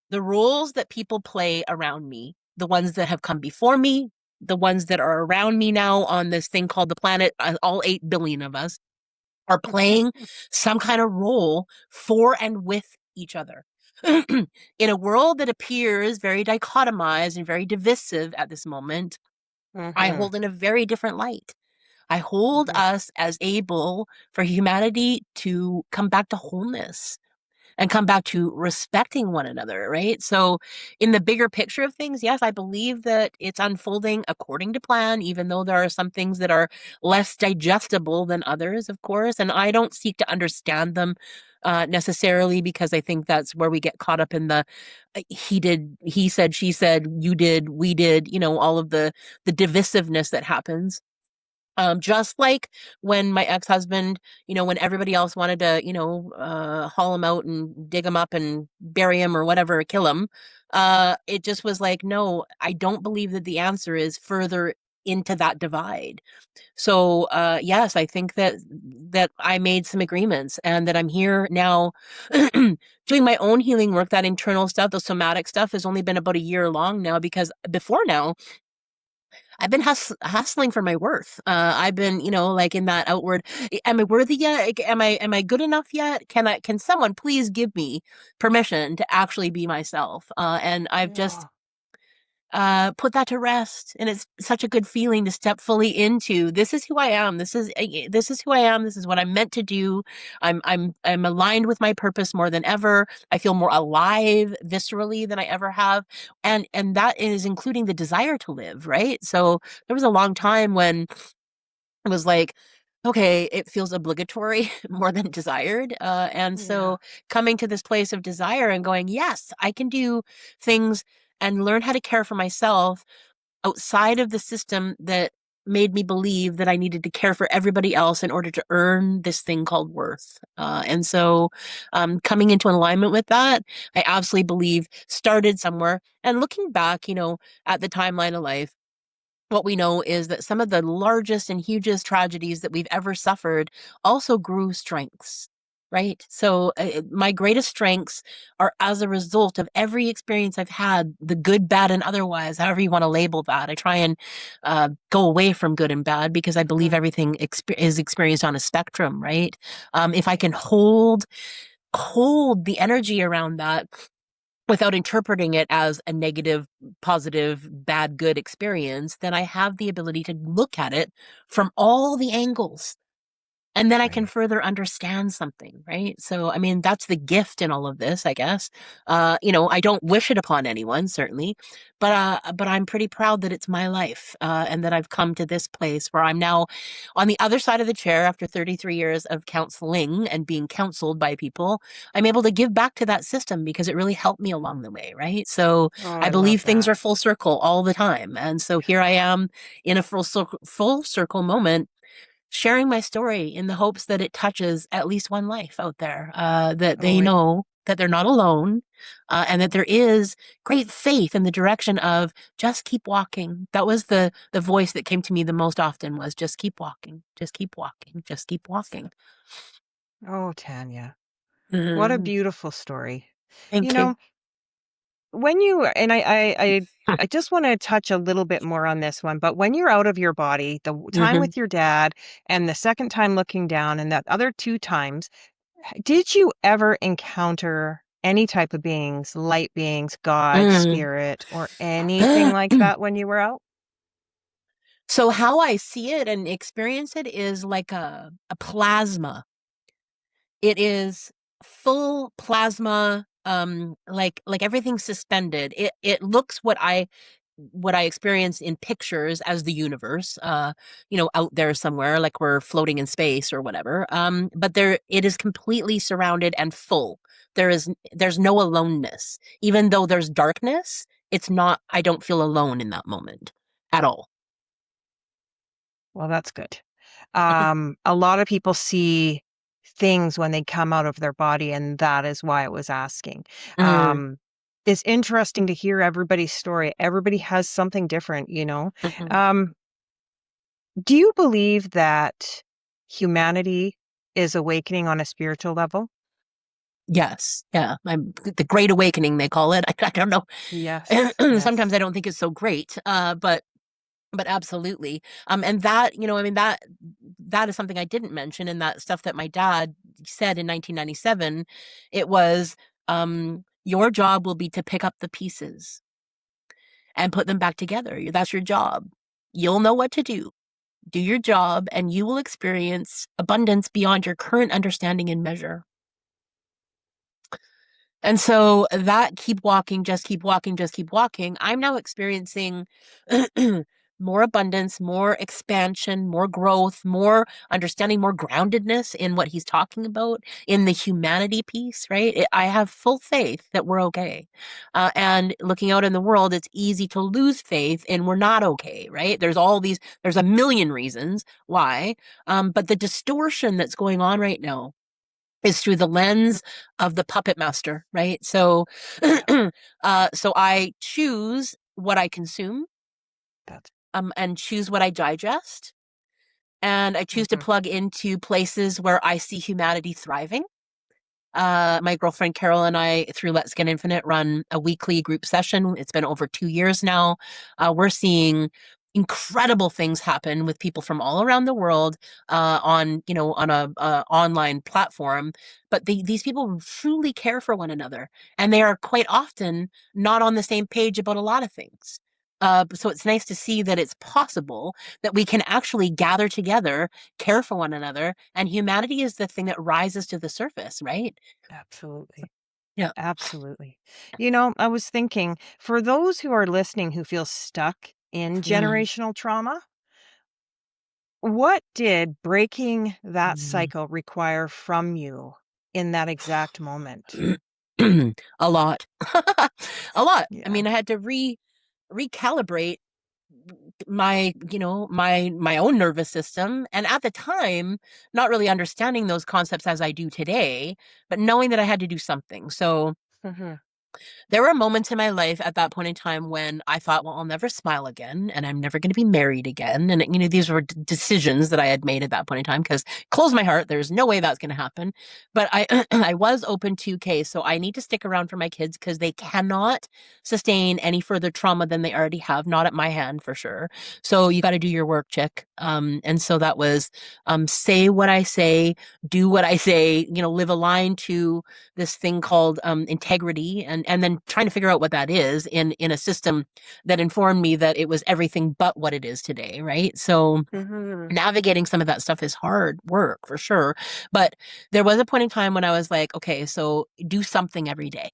the roles that people play around me, the ones that have come before me, the ones that are around me now on this thing called the planet, all 8 billion of us are playing some kind of role for and with each other. In a world that appears very dichotomized and very divisive at this moment, I Mhm. hold in a very different light. I hold Mhm. us as able for humanity to come back to wholeness and come back to respecting one another, right? So, in the bigger picture of things, yes, I believe that it's unfolding according to plan, even though there are some things that are less digestible than others, of course. And I don't seek to understand them necessarily, because I think that's where we get caught up in the he did, he said, she said, you did, we did, all of the divisiveness that happens. Just like when my ex-husband, when everybody else wanted to, haul him out and dig him up and bury him or whatever, kill him, it just was like, no, I don't believe that the answer is further into that divide. So, yes, I think that I made some agreements, and that I'm here now doing my own healing work. That internal stuff, the somatic stuff, has only been about a year long now, because before now I've been hustling for my worth. I've been, like, in that outward, am I worthy yet? Like, am I good enough yet? Can someone please give me permission to actually be myself? And I've just Yeah. put that to rest. And it's such a good feeling to step fully into, this is who I am. This is who I am. This is what I'm meant to do. I'm aligned with my purpose more than ever. I feel more alive viscerally than I ever have. And that is including the desire to live, right? So there was a long time when it was like, okay, it feels obligatory more than desired. And Yeah. so coming to this place of desire and going, yes, I can do things and learn how to care for myself outside of the system that made me believe that I needed to care for everybody else in order to earn this thing called worth. And so, coming into alignment with that, I absolutely believe started somewhere. And looking back, at the timeline of life, what we know is that some of the largest and hugest tragedies that we've ever suffered also grew strengths, right? So, my greatest strengths are as a result of every experience I've had, the good, bad, and otherwise, however you want to label that. I try and go away from good and bad, because I believe Mhm. everything is experienced on a spectrum, right? If I can hold the energy around that without interpreting it as a negative, positive, bad, good experience, then I have the ability to look at it from all the angles, and then I can Right. further understand something, right? So, I mean, that's the gift in all of this, I guess. I don't wish it upon anyone, certainly, but I'm pretty proud that it's my life, and that I've come to this place where I'm now on the other side of the chair after 33 years of counseling and being counseled by people. I'm able to give back to that system because it really helped me along the way, right? So, Oh, I I love believe things that. are full circle all the time, and so here I am in a full circle moment, sharing my story in the hopes that it touches at least one life out there, that Oh, they know that they're not alone, and that there is great faith in the direction of just keep walking. That was the voice that came to me the most often, was just keep walking, just keep walking, just keep walking. Tanya, what a Mhm. beautiful story. You Thank you. know, when you and I just want to touch a little bit more on this one, but when you're out of your body, time Hmm. with your dad and the second time looking down and that other two times, did you ever encounter any type of beings, light beings, God, Mm. spirit, or anything like that when you were out? So how I see it and experience it is like a plasma. It is full plasma, like everything's suspended. It looks what I what I experience in pictures as the universe, out there somewhere, like we're floating in space or whatever. But it is completely surrounded and full. There's no aloneness. Even though there's darkness, it's not, I don't feel alone in that moment at all. Well, that's good. A lot of people see things when they come out of their body, and that is why I was asking. Mm, Um, it's interesting to hear everybody's story. Everybody has something different, you know. mhm. Um, do you believe that humanity is awakening on a spiritual level? Yes, yeah. The Great Awakening, they call it. I don't know. Yes, Sometimes yes. I don't think it's so great, but absolutely. And that, that is something I didn't mention in that stuff that my dad said in 1997. It was, your job will be to pick up the pieces and put them back together. That's your job. You'll know what to do. Do your job, and you will experience abundance beyond your current understanding and measure. And so that keep walking, just keep walking, just keep walking. I'm now experiencing more abundance, more expansion, more growth, more understanding, more groundedness in what he's talking about in the humanity piece, right? I have full faith that we're okay. And looking out in the world, it's easy to lose faith and we're not okay, right? There's a million reasons why. But the distortion that's going on right now is through the lens of the puppet master, right? So, Yeah, so I choose what I consume, that's and choose what I digest, and I choose to mhm. plug into places where I see humanity thriving. My girlfriend Carol and I, through Let's Get Infinite, run a weekly group session. It's been over 2 years now. We're seeing incredible things happen with people from all around the world, on a online platform. But these people truly care for one another, and they are quite often not on the same page about a lot of things. So it's nice to see that it's possible that we can actually gather together, care for one another, and humanity is the thing that rises to the surface, right? Absolutely. Yeah. Absolutely. You know, I was thinking for those who are listening who feel stuck in Mm. generational trauma, what did breaking that Mm. cycle require from you in that exact moment? A lot. A lot. I Yeah. mean, I had to recalibrate my own nervous system, and at the time not really understanding those concepts as I do today, but knowing that I had to do something. So Mhm. there were moments in my life at that point in time when I thought, well, I'll never smile again and I'm never going to be married again. And, these were decisions that I had made at that point in time because close my heart, there's no way that's going to happen. But I, I was open to, okay, so I need to stick around for my kids because they cannot sustain any further trauma than they already have, not at my hand for sure. So you got to do your work, chick. And so that was, say what I say, do what I say, live aligned to this thing called integrity, and then trying to figure out what that is in a system that informed me that it was everything but what it is today, right? So Mhm. navigating some of that stuff is hard work for sure, but there was a point in time when I was like, okay, so do something every day.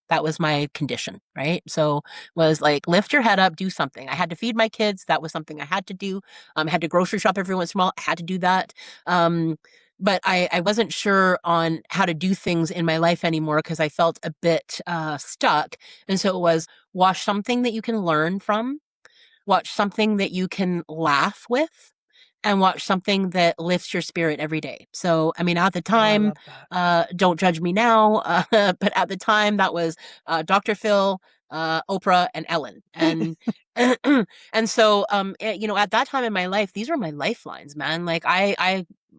That was my condition, right? So was like lift your head up, do something. I had to feed my kids. That was something I had to do. I had to grocery shop every once in a while. I had to do that. Um, but I wasn't sure on how to do things in my life anymore because I felt a bit stuck. And so it was watch something that you can learn from, watch something that you can laugh with, and watch something that lifts your spirit every day. So, I mean, at the Oh, I time, love that. don't judge me now, but at the time, that was Dr. Phil, Oprah, and Ellen, and and so, at that time in my life, these were my lifelines, man. Like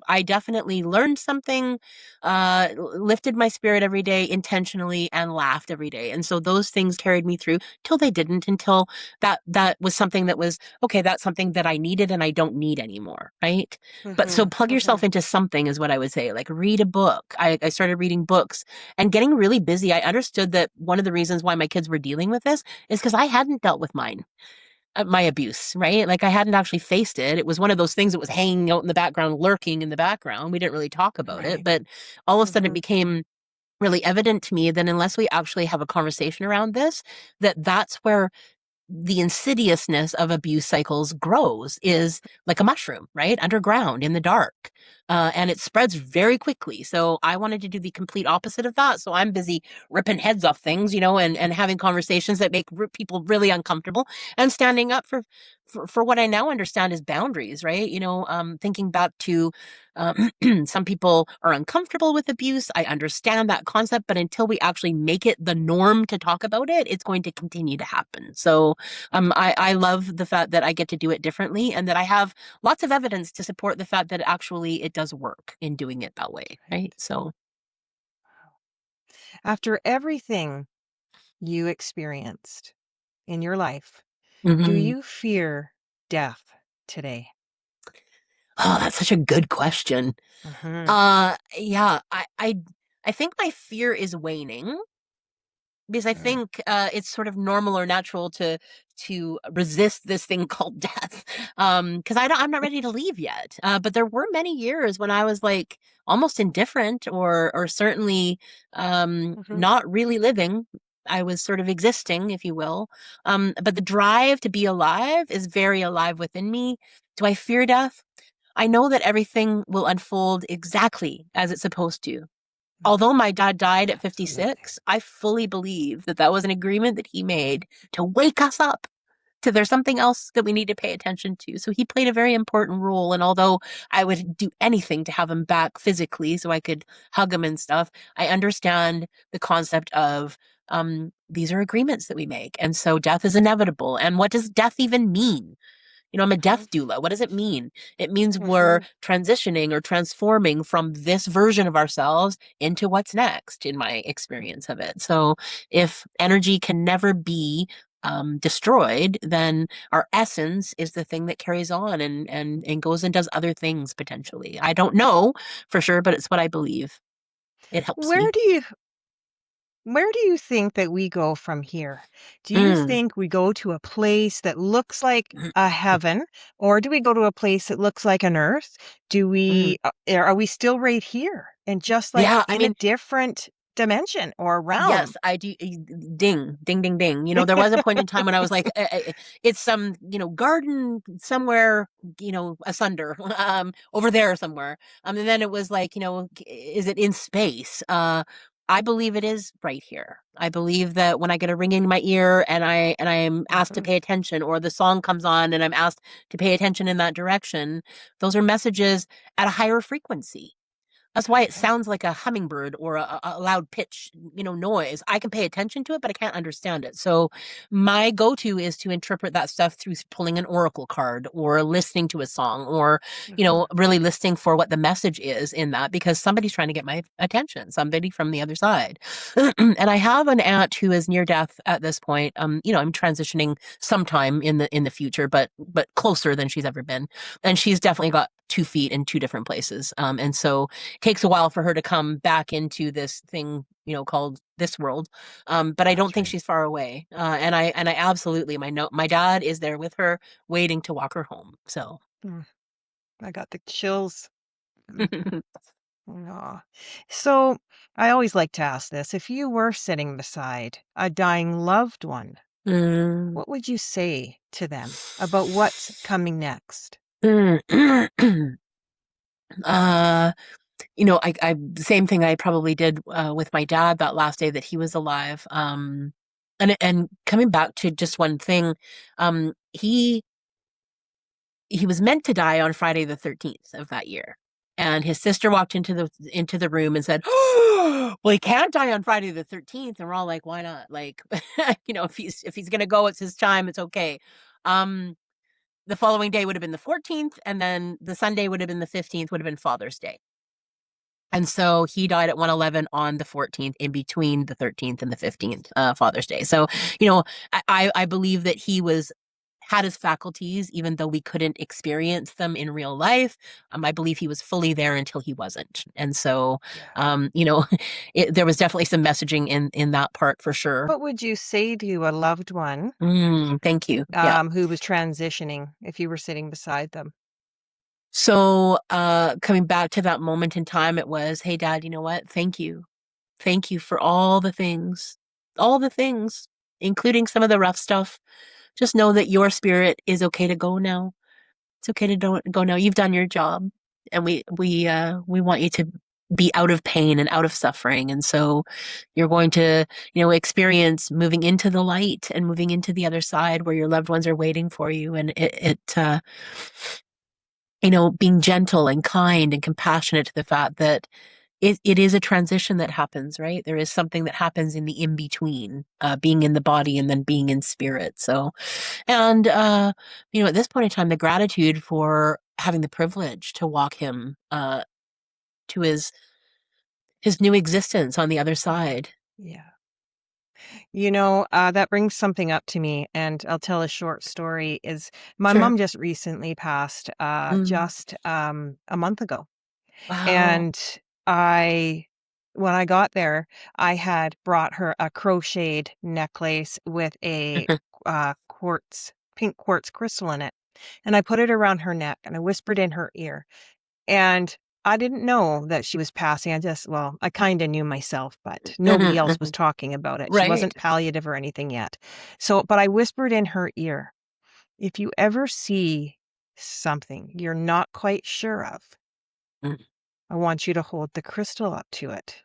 I definitely learned something, lifted my spirit every day intentionally, and laughed every day, and so those things carried me through till they didn't, until that was something that was okay, that's something that I needed and I don't need anymore, right? But so Mhm. plug yourself Mhm. into something is what I would say. Like read a book. I started reading books and getting really busy. I understood that one of the reasons why my kids were dealing with this is because I hadn't dealt with my abuse, right? Like I hadn't actually faced it. It was one of those things that was hanging out in the background, lurking in the background. We didn't really talk about it, Right. but all of a sudden it Mhm. became really evident to me that unless we actually have a conversation around this, that's where the insidiousness of abuse cycles grows is like a mushroom, right? Underground in the dark. And it spreads very quickly. So I wanted to do the complete opposite of that. So I'm busy ripping heads off things, and having conversations that make people really uncomfortable and standing up for what I now understand is boundaries, right? Thinking back to some people are uncomfortable with abuse. I understand that concept, but until we actually make it the norm to talk about it, it's going to continue to happen. So I love the fact that I get to do it differently and that I have lots of evidence to support the fact that actually it does work in doing it that way, right? So, After everything you experienced in your life, do mhm. you fear death today? Oh, that's such a good question. Mhm. Yeah, I think my fear is waning because I Mm. think it's sort of normal or natural to resist this thing called death. Because I'm not ready to leave yet. But there were many years when I was like almost indifferent or certainly Mhm. not really living. I was sort of existing, if you will. But the drive to be alive is very alive within me. Do I fear death? I know that everything will unfold exactly as it's supposed to. Mm. Although my dad died at Absolutely. 56, I fully believe that that was an agreement that he made to wake us up to there's something else that we need to pay attention to. So he played a very important role. And although I would do anything to have him back physically so I could hug him and stuff, I understand the concept of these are agreements that we make. And so death is inevitable. And what does death even mean? I'm a Mhm. death doula. What does it mean? It means we're Mhm. transitioning or transforming from this version of ourselves into what's next, in my experience of it. So if energy can never be destroyed, then our essence is the thing that carries on and goes and does other things potentially. I don't know for sure, but it's what I believe. It helps Where me. do you Where do you think that we go from here? Do you Mm, think we go to a place that looks like a heaven, or do we go to a place that looks like an earth? Do mm. we are we still right here and just like Yeah, I in a mean, different dimension or realm? yes, I do. Ding, ding, ding, ding. There was a point in time when I was like, it's some, garden somewhere, asunder, over there somewhere. And then it was like, is it in space? I believe it is right here. I believe that when I get a ring in my ear and I am asked to Mhm. pay attention, or the song comes on and I'm asked to pay attention in that direction, those are messages at a higher frequency. That's why it Mhm. sounds like a hummingbird or a loud pitch, noise. I can pay attention to it, but I can't understand it. So my go-to is to interpret that stuff through pulling an oracle card or listening to a song or, Mhm. really listening for what the message is in that because somebody's trying to get my attention, somebody from the other side. And I have an aunt who is near death at this point. I'm transitioning sometime in the future, but closer than she's ever been. And she's definitely got 2 feet in two different places. And so takes a while for her to come back into this thing, called this world. But I don't That's think right. she's far away. And I absolutely my dad is there with her, waiting to walk her home. So Mm, I got the chills. Mm, aw. So I always like to ask this. If you were sitting beside a dying loved one, mm. what would you say to them about what's coming next? uh I same thing I probably did with my dad that last day that he was alive. And coming back to just one thing, he was meant to die on Friday the 13th of that year. And his sister walked into the room and said, "Oh, well, he can't die on Friday the 13th." And we're all like, "Why not?" Like, if he's gonna go, it's his time. It's okay. Um, the following day would have been the 14th, and then the Sunday would have been the 15th. Would have been Father's Day. And so he died at 111 on the 14th, in between the 13th and the 15th, Father's Day. So, you know, I believe that he had his faculties, even though we couldn't experience them in real life. I believe he was fully there until he wasn't. And so, Yeah. there was definitely some messaging in that part for sure. What would you say to a loved one Thank you. Yeah. who was transitioning if you were sitting beside them? So, coming back to that moment in time, it was, "Hey, Dad, you know what? Thank you. Thank you for all the things, including some of the rough stuff. just know that your spirit is okay to go now. It's okay to go now. You've done your job, and we want you to be out of pain and out of suffering. And so you're going to, experience moving into the light and moving into the other side where your loved ones are waiting for you. And being gentle and kind and compassionate to the fact that it is a transition that happens, right? There is something that happens in the in between, being in the body and then being in spirit. So, and at this point in time, the gratitude for having the privilege to walk him to his new existence on the other side. Yeah. That brings something up to me, and I'll tell a short story. Is my Sure. mom just recently passed, Mm. just a month ago, Wow. and when I got there, I had brought her a crocheted necklace with a pink quartz crystal in it, and I put it around her neck, and I whispered in her ear, and I didn't know that she was passing. I kinda knew myself, but nobody else was talking about it. She Right. wasn't palliative or anything yet. But I whispered in her ear, "If you ever see something you're not quite sure of, Mm. I want you to hold the crystal up to it.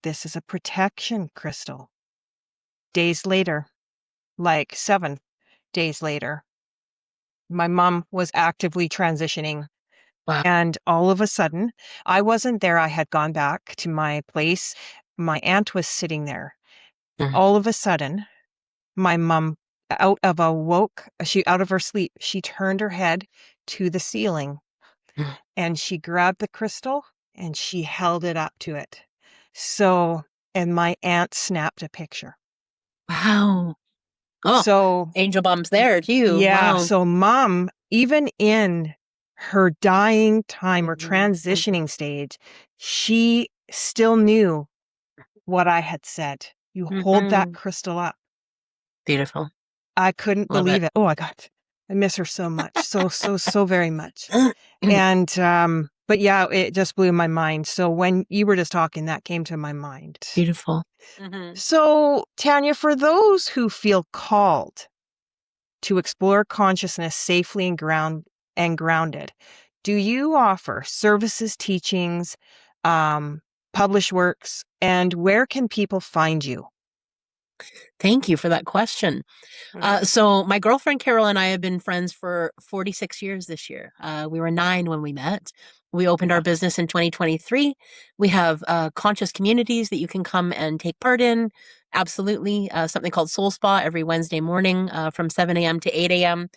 This is a protection crystal." Days later, like 7 days later, my mom was actively transitioning. Wow. And all of a sudden, I wasn't there. I had gone back to my place. My aunt was sitting there. Mm. All of a sudden, my mom, out of her sleep, she turned her head to the ceiling Mm. and she grabbed the crystal and she held it up to it. So, and my aunt snapped a picture. Wow. Oh, So, angel bombs there too. yeah, Wow. so mom, even in her dying time or Mhm, mhm, transitioning stage, she still knew what I had said. "You hold that mhm. crystal up." Beautiful. I couldn't Love believe it. it. Oh my god. I miss her so much. So, so, so very much. And, but yeah, it just blew my mind. So when you were just talking, that came to my mind. Beautiful. Mhm. So, Tanya, for those who feel called to explore consciousness safely and grounded, do you offer services, teachings, published works, and where can people find you? Thank you for that question. So my girlfriend Carol and I have been friends for 46 years this year. We were 9 when we met. We opened our Yeah. business in 2023. We have conscious communities that you can come and take part in. Absolutely. Something called Soul Spa every Wednesday morning from 7 a.m. to 8 a.m.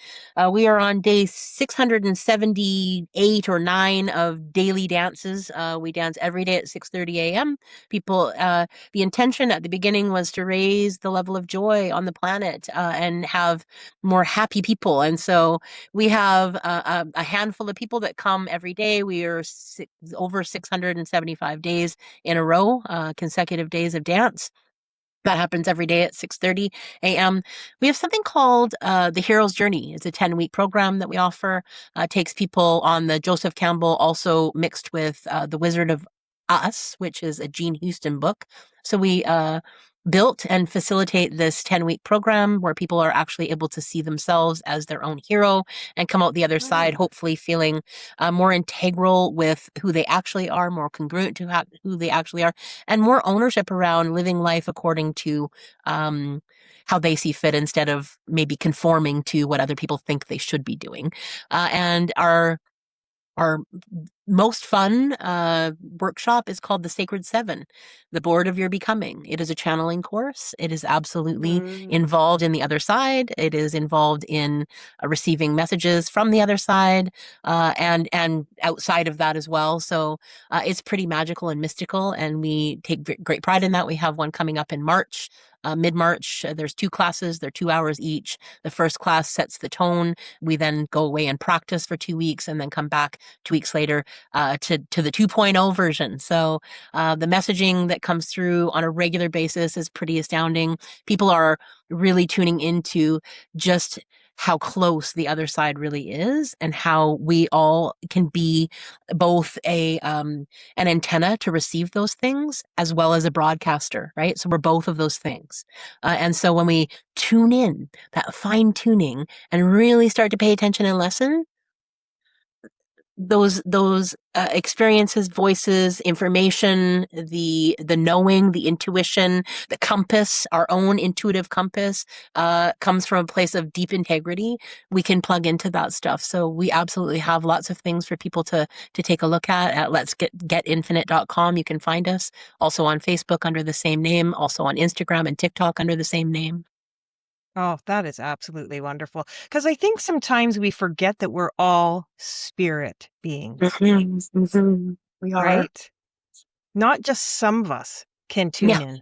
We are on day 678 or 9 of daily dances. We dance every day at 6:30 a.m. People, the intention at the beginning was to raise the level of joy on the planet and have more happy people. And so we have a handful of people that come every day. We are over 675 days in a row, consecutive days of dance. That happens every day at 6:30 a.m. We have something called the Hero's Journey. It's a 10-week program that we offer. Takes people on the Joseph Campbell, also mixed with The Wizard of Us, which is a Jean Houston book. So we built and facilitate this 10-week program where people are actually able to see themselves as their own hero and come out the other side, hopefully feeling more integral with who they actually are, more congruent to who they actually are, and more ownership around living life according to how they see fit instead of maybe conforming to what other people think they should be doing. And our most fun workshop is called the Sacred Seven, the Board of Your Becoming. It is a channeling course. It is absolutely involved in the other side. It is involved in receiving messages from the other side, and outside of that as well. So it's pretty magical and mystical, and we take great pride in that. We have one coming up in March. Mid-March, there's 2 classes. They're 2 hours each. The first class sets the tone. We then go away and practice for 2 weeks and then come back 2 weeks later to the 2.0 version. So the messaging that comes through on a regular basis is pretty astounding. People are really tuning into just how close the other side really is, and how we all can be both an antenna to receive those things as well as a broadcaster, right? So we're both of those things. And so when we tune in, that fine tuning, and really start to pay attention and listen, those experiences, voices, information, the knowing, the intuition, the compass, our own intuitive compass, comes from a place of deep integrity. We can plug into that stuff. So we absolutely have lots of things for people to take a look at letsgetinfinite.com. You can find us also on Facebook under the same name, also on Instagram and TikTok under the same name. Oh, that is absolutely wonderful. Because I think sometimes we forget that we're all spirit beings, We are. right? Not just some of us can tune Yeah. in.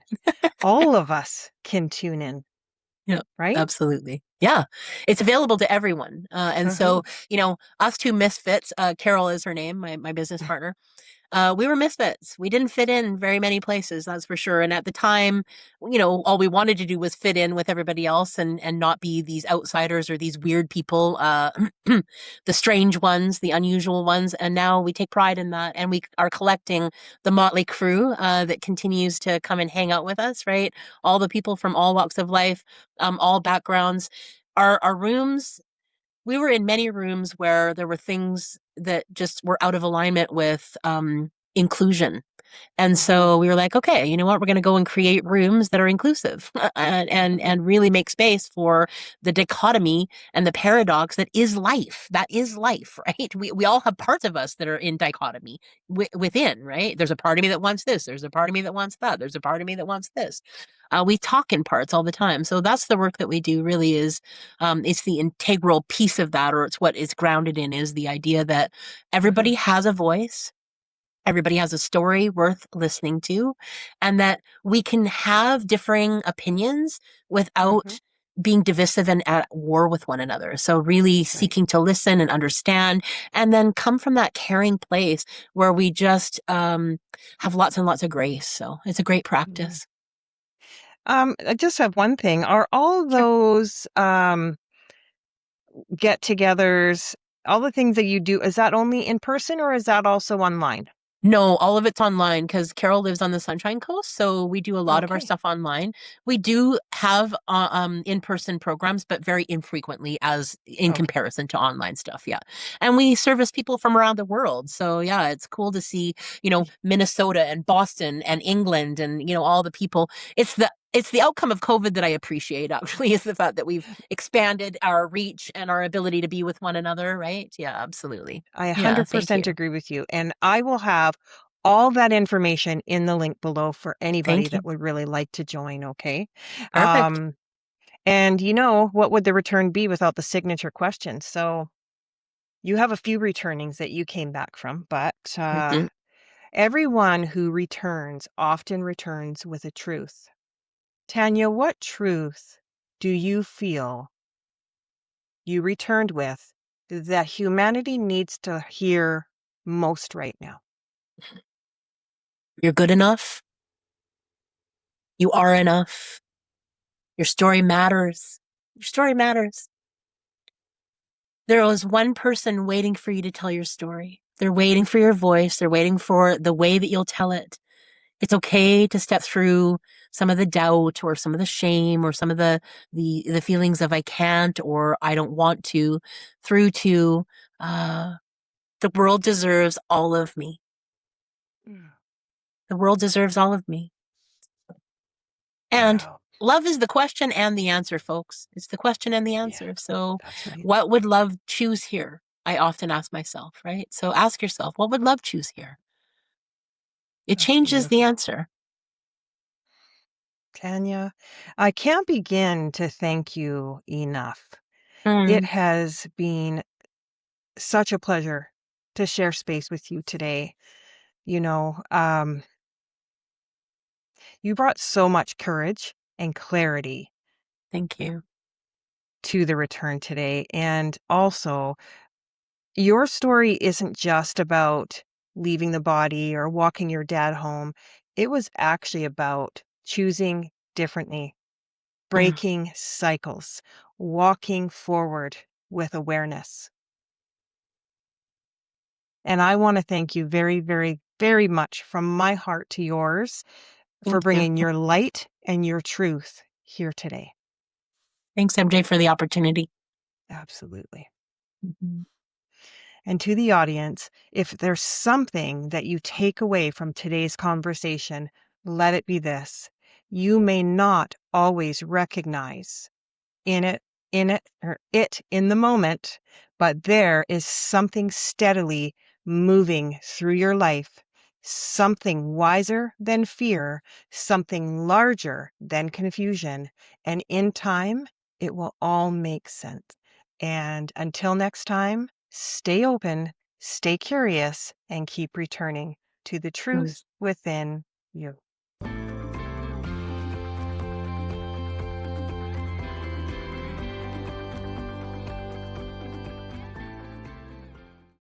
All of us can tune in, Yeah, right? absolutely. Yeah, it's available to everyone. And Uh-huh. so, us two misfits, Carol is her name, my business partner. We were misfits. We didn't fit in very many places, that's for sure. And at the time, all we wanted to do was fit in with everybody else and not be these outsiders or these weird people, the strange ones, the unusual ones. And now we take pride in that, and we are collecting the motley crew that continues to come and hang out with us. Right, all the people from all walks of life, all backgrounds. Our rooms, we were in many rooms where there were things that just were out of alignment with inclusion. And Mm-hmm. so we were like, okay, you know what? We're going to go and create rooms that are inclusive and really make space for the dichotomy and the paradox that is life. That is life, right? We all have parts of us that are in dichotomy within, right? There's a part of me that wants this. There's a part of me that wants that. There's a part of me that wants this. We talk in parts all the time. So that's the work that we do really is, it's the integral piece of that, or it's what is grounded in is the idea that Uh-huh. everybody has a voice. Everybody has a story worth listening to, and that we can have differing opinions Mm-hmm. without being divisive and at war with one another. So, really That's right. seeking to listen and understand, and then come from that caring place where we just have lots and lots of grace. So, it's a great Mhm. practice. I just have one thing. Are all Sure. those get-togethers, all the things that you do, is that only in person or is that also online? No, all of it's online because Carol lives on the Sunshine Coast, so we do a lot of our Okay. stuff online. We do have in-person programs, but very infrequently as in Okay. comparison to online stuff. Yeah, and we service people from around the world, so yeah, it's cool to see Minnesota and Boston and England and all the people. It's the outcome of COVID that I appreciate. Actually, is the fact that we've expanded our reach and our ability to be with one another. Right? Yeah, absolutely. I Yeah, thank 100% you. agree with you. And I will have all that information in the link below for anybody Thank you. that would really like to join. Okay. Perfect. Um, and what would the return be without the signature questions? So you have a few returnings that you came back from, but Mhm. everyone who returns often returns with a truth. Tanya, what truth do you feel you returned with that humanity needs to hear most right now? You're good enough. You are enough. Your story matters. Your story matters. There is one person waiting for you to tell your story. They're waiting for your voice. They're waiting for the way that you'll tell it. It's okay to step through some of the doubt or some of the shame or some of the feelings of I can't or I don't want to, through to uh, the world deserves all of me. Mm. The world deserves all of me. And Wow. love is the question and the answer, folks. It's the question and the Yeah, answer. So, that's right. what would love choose here? I often ask myself, right? So, ask yourself, what would love choose here? It That's changes the beautiful. answer. Tanya, I can't begin to thank you enough. It Mm, has been such a pleasure to share space with you today. You know, you brought so much courage and clarity thank you. to the return today. And also, your story isn't just about leaving the body or walking your dad home. It was actually about choosing differently, Mm, breaking cycles, walking forward with awareness. And I want to thank you very, very, very much from my heart to yours for Thank you. bringing your light and your truth here today. Thanks, MJ, for the opportunity. Absolutely. Mhm. And to the audience, if there's something that you take away from today's conversation, let it be this. You may not always recognize in it in the moment, but there is something steadily moving through your life, something wiser than fear, something larger than confusion. And in time, it will all make sense. And until next time, stay open, stay curious, and keep returning to the truth within you.